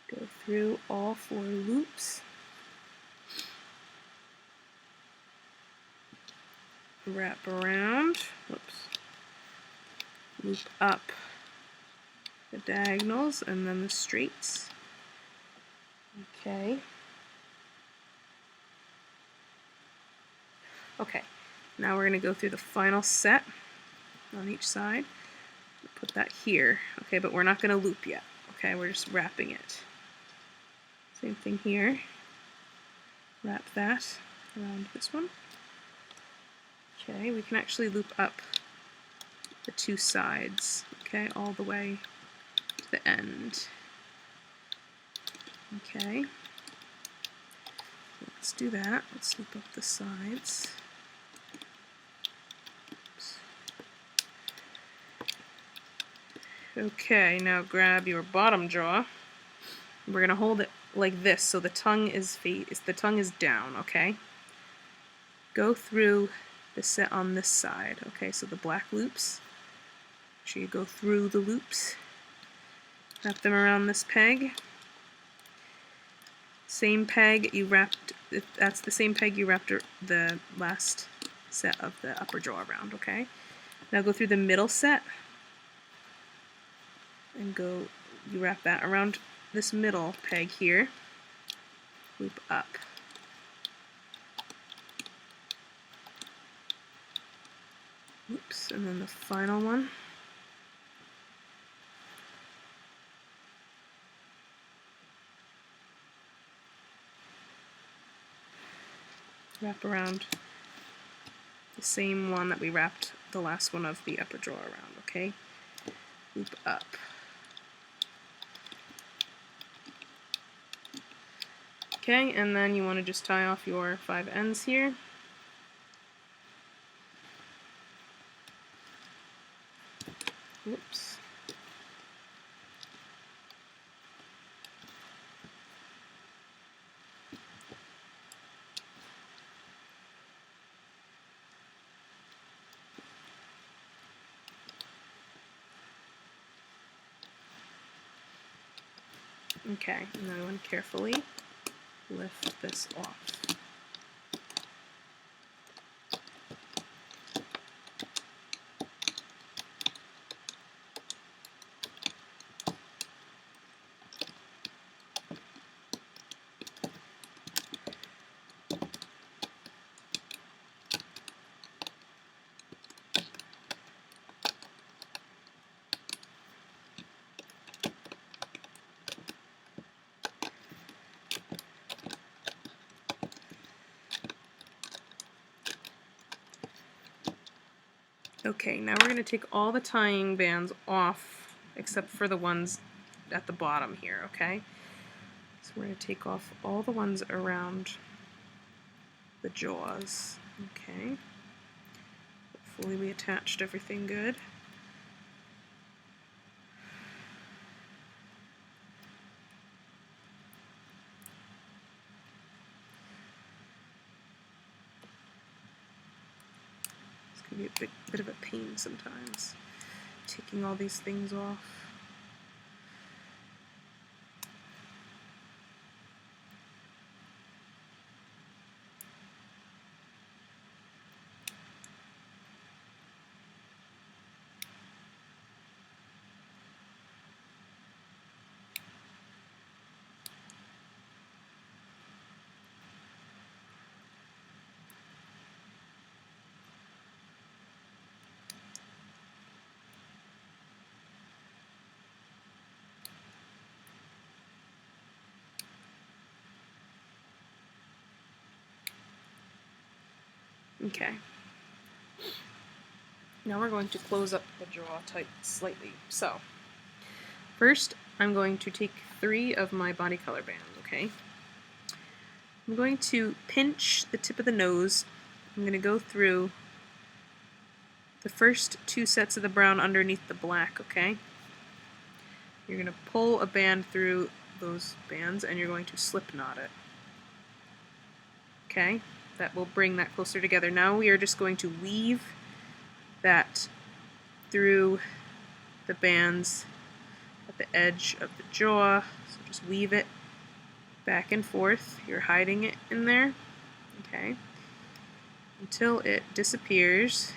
Go through all 4 loops. Wrap around, whoops, loop up the diagonals and then the straights. Okay. Okay, now we're going to go through the final set on each side. Put that here, okay, but we're not going to loop yet, okay, we're just wrapping it. Same thing here. Wrap that around this one. Okay, we can actually loop up the 2 sides, okay, all the way to the end. Okay, let's do that. Let's loop up the sides. Oops. Okay, now grab your bottom jaw. We're gonna hold it like this, so the tongue is down. Okay. Go through the set on this side. Okay, so the black loops. Make sure you go through the loops. Wrap them around this peg. Same peg you wrapped. That's the same peg you wrapped the last set of the upper jaw around. Okay. Now go through the middle set and you wrap that around this middle peg here. Loop up. Oops, and then the final one. Wrap around the same one that we wrapped the last one of the upper jaw around, okay? Loop up. Okay, and then you want to just tie off your 5 ends here. Whoops. Okay, now I want to carefully lift this off. Okay, now we're going to take all the tying bands off except for the ones at the bottom here, okay? So we're going to take off all the ones around the jaws, okay? Hopefully we attached everything good. Can be a bit of a pain sometimes, taking all these things off. Okay. Now we're going to close up the jaw tight slightly. So, first I'm going to take 3 of my body color bands, okay? I'm going to pinch the tip of the nose. I'm going to go through the first 2 sets of the brown underneath the black, okay? You're going to pull a band through those bands and you're going to slip knot it. Okay? That will bring that closer together. Now we are just going to weave that through the bands at the edge of the jaw. So just weave it back and forth. You're hiding it in there. Okay? Until it disappears.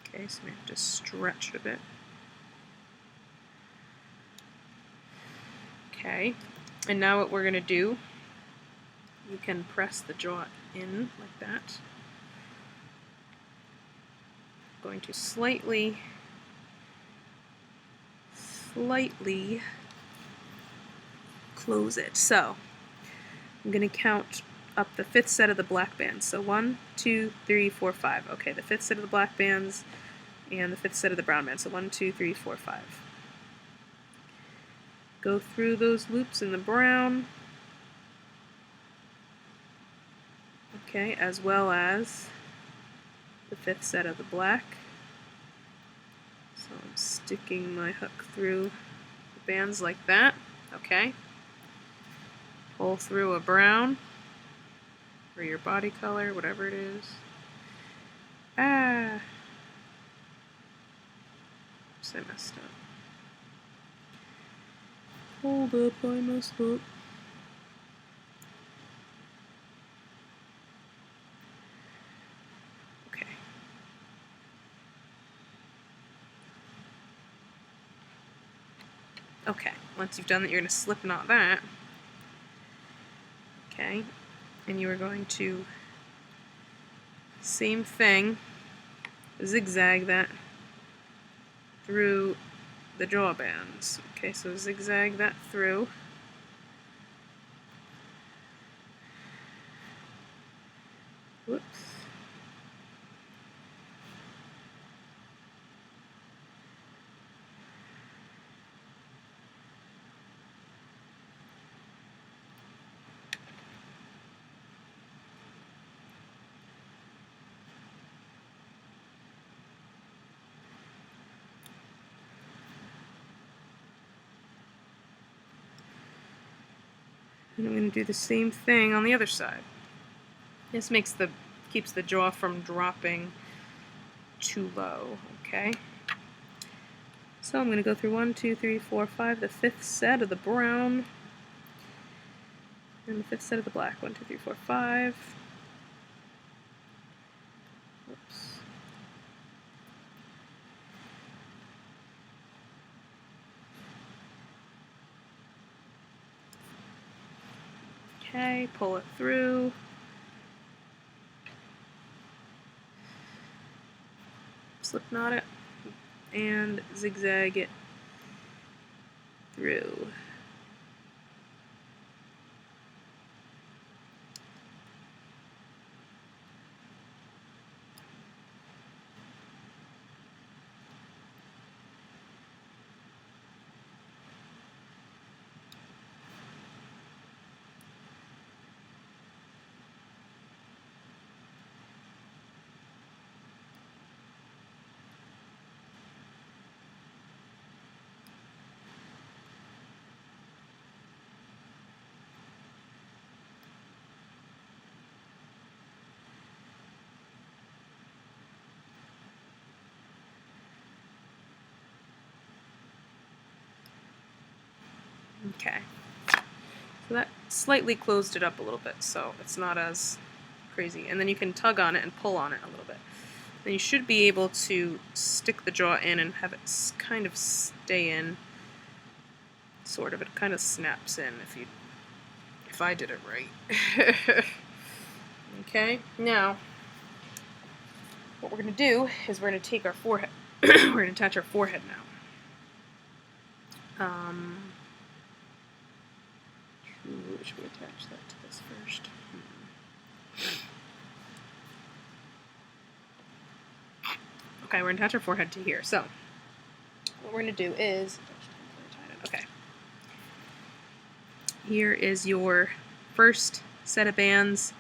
Okay, so we have to stretch it a bit. Okay, and now what we're going to do, you can press the jaw in like that. Going to slightly close it. So I'm going to count up the 5th set of the black bands. So 1, 2, 3, 4, 5. Okay, the 5th set of the black bands and the 5th set of the brown bands. So 1, 2, 3, 4, 5. Go through those loops in the brown. Okay, as well as the 5th set of the black. So I'm sticking my hook through the bands like that. Okay. Pull through a brown, or your body color, whatever it is. Ah! Oops, I messed up. Hold up, I messed up. Okay. Okay, once you've done that, you're going to slip knot that. Okay, and you are going to, same thing, zigzag that through the jaw bands. Okay, so zigzag that through. Whoops. And I'm going to do the same thing on the other side. This keeps the jaw from dropping too low, okay? So I'm going to go through 1, 2, 3, 4, 5, the 5th set of the brown, and the 5th set of the black. 1, 2, 3, 4, 5. Whoops. Okay, pull it through. Slip knot it and zigzag it through. Okay, so that slightly closed it up a little bit, so it's not as crazy. And then you can tug on it and pull on it a little bit. Then you should be able to stick the jaw in and have it kind of stay in, sort of. It kind of snaps in if I did it right. Okay, now what we're going to do is we're going to take our forehead. We're going to attach our forehead now. Should we attach that to this first? Okay, we're gonna attach our forehead to here. So what we're gonna do is, okay, here is your first set of bands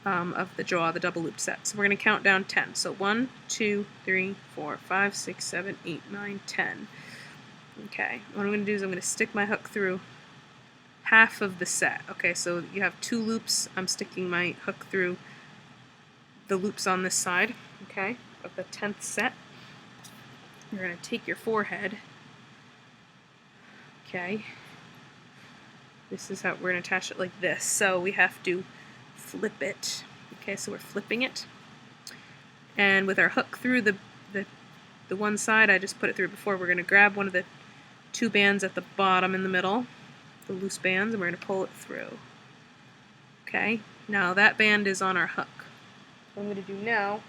of the jaw, the double loop set. So we're going to count down 10. So 1, 2, 3, 4, 5, 6, 7, 8, 9, 10. Okay, what I'm going to do is I'm going to stick my hook through half of the set. Okay, so you have 2 loops. I'm sticking my hook through the loops on this side, okay, of the 10th set. You're going to take your forehead, okay. This is how we're going to attach it like this. So we have to flip it. Okay, so we're flipping it. And with our hook through the one side, I just put it through before, we're going to grab one of the 2 bands at the bottom in the middle, the loose bands, and we're going to pull it through. Okay, now that band is on our hook. What I'm going to do now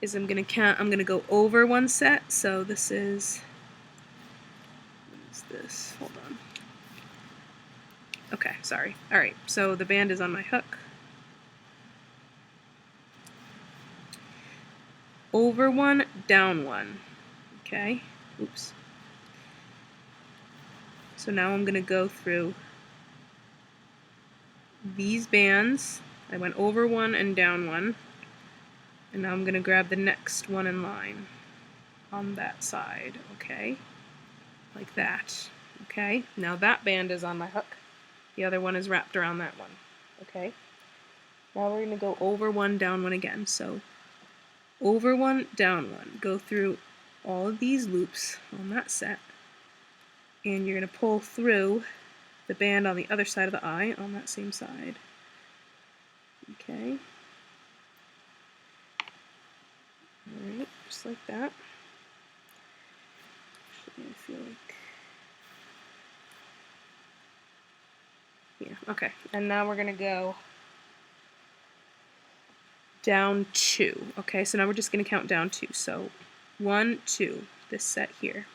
is I'm going to go over one set. So this is, what is this? Hold on. Okay, sorry. Alright, so the band is on my hook. Over one, down one. Okay, oops. So now I'm going to go through these bands. I went over one and down one. And now I'm going to grab the next one in line on that side. Okay, like that. Okay, now that band is on my hook. The other one is wrapped around that one. Okay, now we're going to go over one, down one again. So over one, down one. Go through all of these loops on that set, and you're going to pull through the band on the other side of the eye on that same side. Okay. Alright, just like that. Actually, I feel like... yeah, okay. And now we're going to go down 2. Okay, so now we're just going to count down 2. So 1, 2, this set here.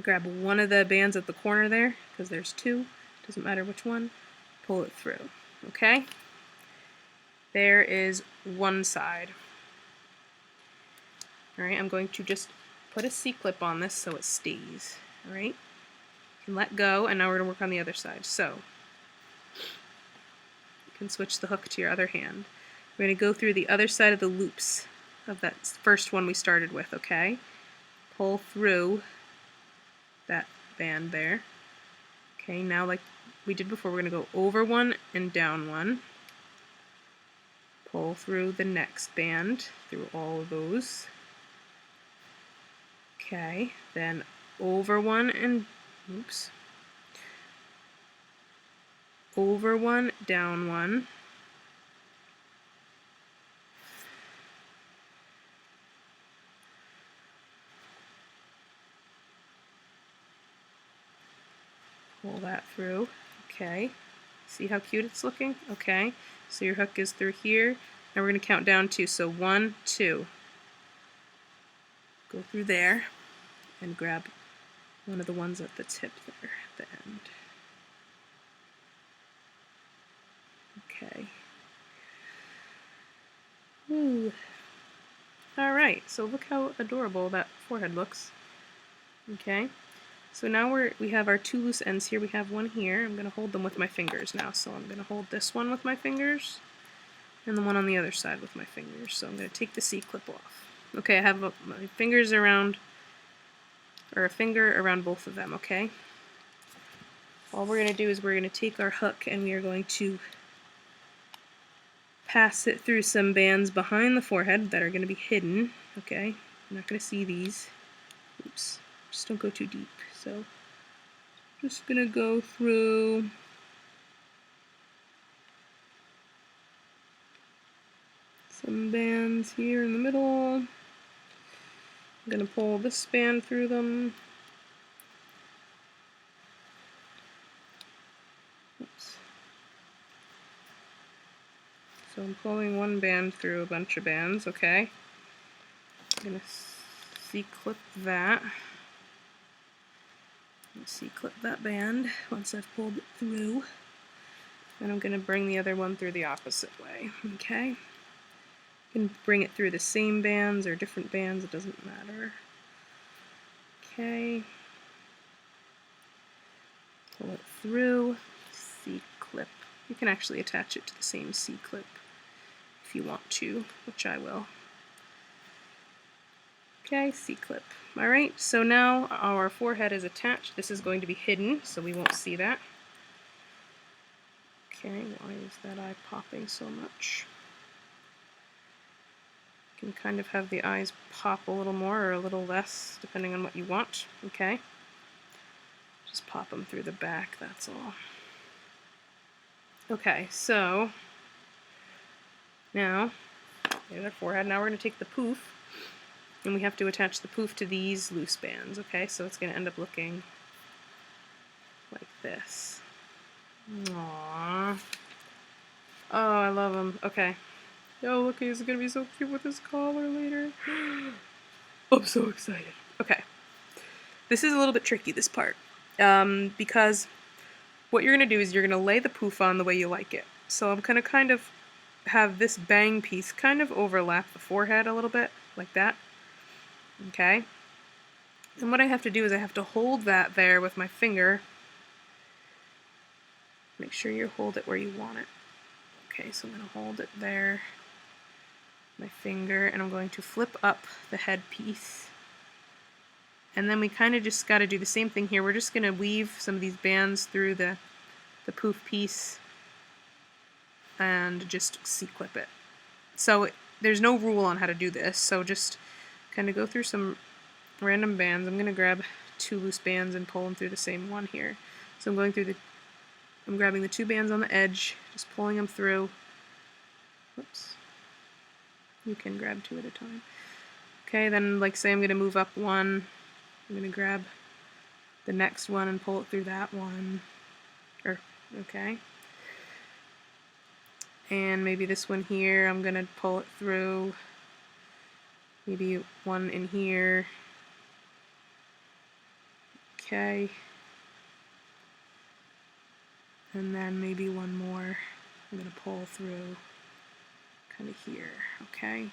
Grab one of the bands at the corner there, because there's 2. Doesn't matter which one. Pull it through. Okay? There is one side. Alright, I'm going to just put a C-clip on this so it stays. Alright? You can let go, and now we're going to work on the other side. So, you can switch the hook to your other hand. We're going to go through the other side of the loops of that first one we started with, okay? Pull through that band there. Okay, now like we did before, we're going to go over one and down one. Pull through the next band, through all of those. Okay, then over one and, oops. Over one, down one. Pull that through. Okay. See how cute it's looking? Okay. So your hook is through here. Now we're going to count down 2. So 1, 2. Go through there and grab one of the ones at the tip there, at the end. Okay. Ooh. Alright, so look how adorable that forehead looks. Okay. So now we have our 2 loose ends here. We have one here. I'm going to hold them with my fingers now. So I'm going to hold this one with my fingers and the one on the other side with my fingers. So I'm going to take the C-clip off. Okay, I have my fingers around, or a finger around both of them, okay? All we're going to do is we're going to take our hook and we are going to pass it through some bands behind the forehead that are going to be hidden, okay? I'm not going to see these. Oops, just don't go too deep. So, just going to go through some bands here in the middle. I'm going to pull this band through them. Oops. So I'm pulling one band through a bunch of bands, okay? I'm going to C-clip that. C-clip that band once I've pulled it through. And I'm going to bring the other one through the opposite way, okay? You can bring it through the same bands or different bands, it doesn't matter. Okay. Pull it through, C-clip. You can actually attach it to the same C-clip if you want to, which I will. Okay, C-clip. Alright, so now our forehead is attached. This is going to be hidden, so we won't see that. Okay, why is that eye popping so much? You can kind of have the eyes pop a little more or a little less, depending on what you want. Okay. Just pop them through the back, that's all. Okay, so now, there's our forehead. Now we're going to take the poof, and we have to attach the poof to these loose bands, okay? So it's going to end up looking like this. Aww. Oh, I love him. Okay. Oh, look, he's going to be so cute with his collar later. I'm so excited. Okay. This is a little bit tricky, this part, because what you're going to do is you're going to lay the poof on the way you like it. So I'm going to kind of have this bang piece kind of overlap the forehead a little bit, like that. Okay? And what I have to do is I have to hold that there with my finger. Make sure you hold it where you want it. Okay, so I'm going to hold it there, my finger, and I'm going to flip up the head piece. And then we kind of just got to do the same thing here. We're just going to weave some of these bands through the poof piece and just C-clip it. So there's no rule on how to do this, so just kind of go through some random bands. I'm going to grab 2 loose bands and pull them through the same one here. So I'm grabbing the 2 bands on the edge, just pulling them through. Whoops. You can grab 2 at a time. Okay, then like say I'm going to move up one. I'm going to grab the next one and pull it through that one. Okay. And maybe this one here, I'm going to pull it through. Maybe one in here. Okay. And then maybe one more I'm going to pull through kind of here. Okay.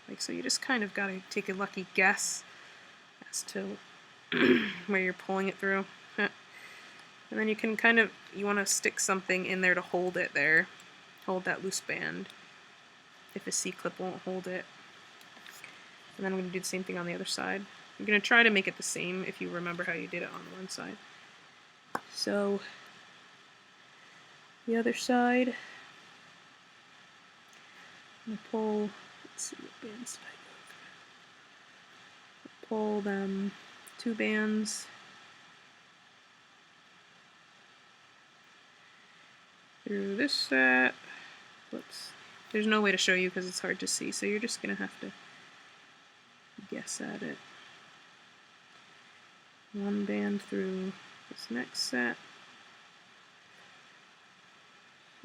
Like, so you just kind of got to take a lucky guess as to where you're pulling it through. And then you can kind of, you want to stick something in there to hold it there. Hold that loose band if a C-clip won't hold it. And then I'm going to do the same thing on the other side. I'm going to try to make it the same if you remember how you did it on one side. So the other side, I'm going to pull, let's see what bands did I go through. Pull them 2 bands. Through this set. Whoops. There's no way to show you because it's hard to see, so you're just going to have to guess at it. 1 band through this next set.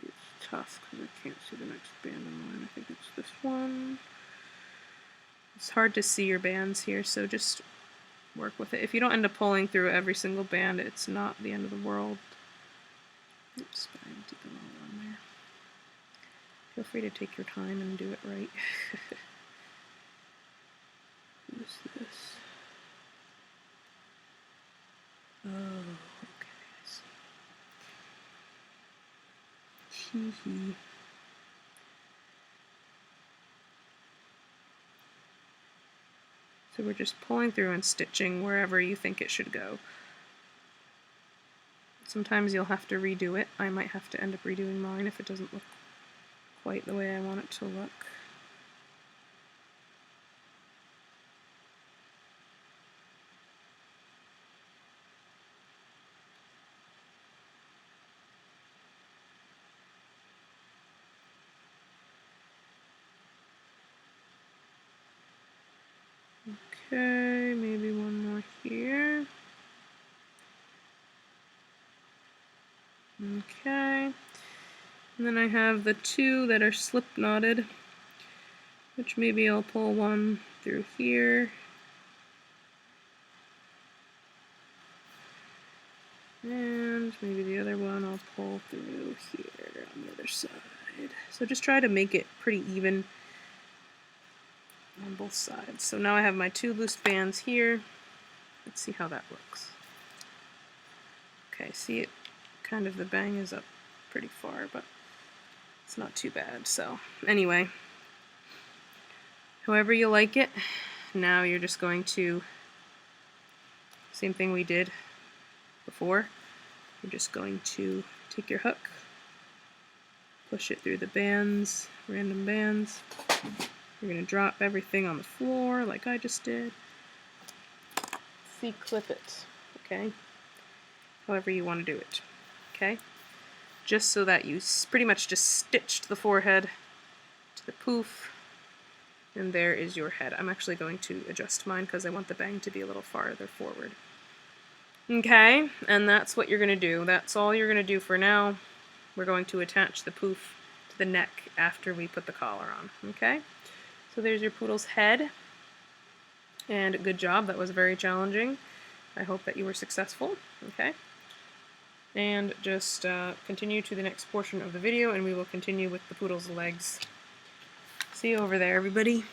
It's tough because I can't see the next band in line. I think it's this one. It's hard to see your bands here, so just work with it. If you don't end up pulling through every single band, it's not the end of the world. Oops, but I did the wrong one there. Feel free to take your time and do it right. Who's this? Oh, okay, I see. Hee. So we're just pulling through and stitching wherever you think it should go. Sometimes you'll have to redo it. I might have to end up redoing mine if it doesn't look quite the way I want it to look. Okay, maybe one more here. Okay. And then I have the 2 that are slip knotted, which maybe I'll pull one through here. And maybe the other one I'll pull through here on the other side. So just try to make it pretty even. on both sides. So now I have my 2 loose bands here. Let's see how that looks. Okay, see it kind of, the bang is up pretty far, but it's not too bad. So anyway, however you like it, now you're just going to, same thing we did before, you're just going to take your hook, push it through the bands, random bands. You're going to drop everything on the floor like I just did. C-clip it, okay? However you want to do it, okay? Just so that you pretty much just stitched the forehead to the poof, and there is your head. I'm actually going to adjust mine because I want the bang to be a little farther forward. Okay, and that's what you're going to do. That's all you're going to do for now. We're going to attach the poof to the neck after we put the collar on, okay? So there's your poodle's head, and good job. That was very challenging. I hope that you were successful, okay? And just continue to the next portion of the video, and we will continue with the poodle's legs. See you over there, everybody.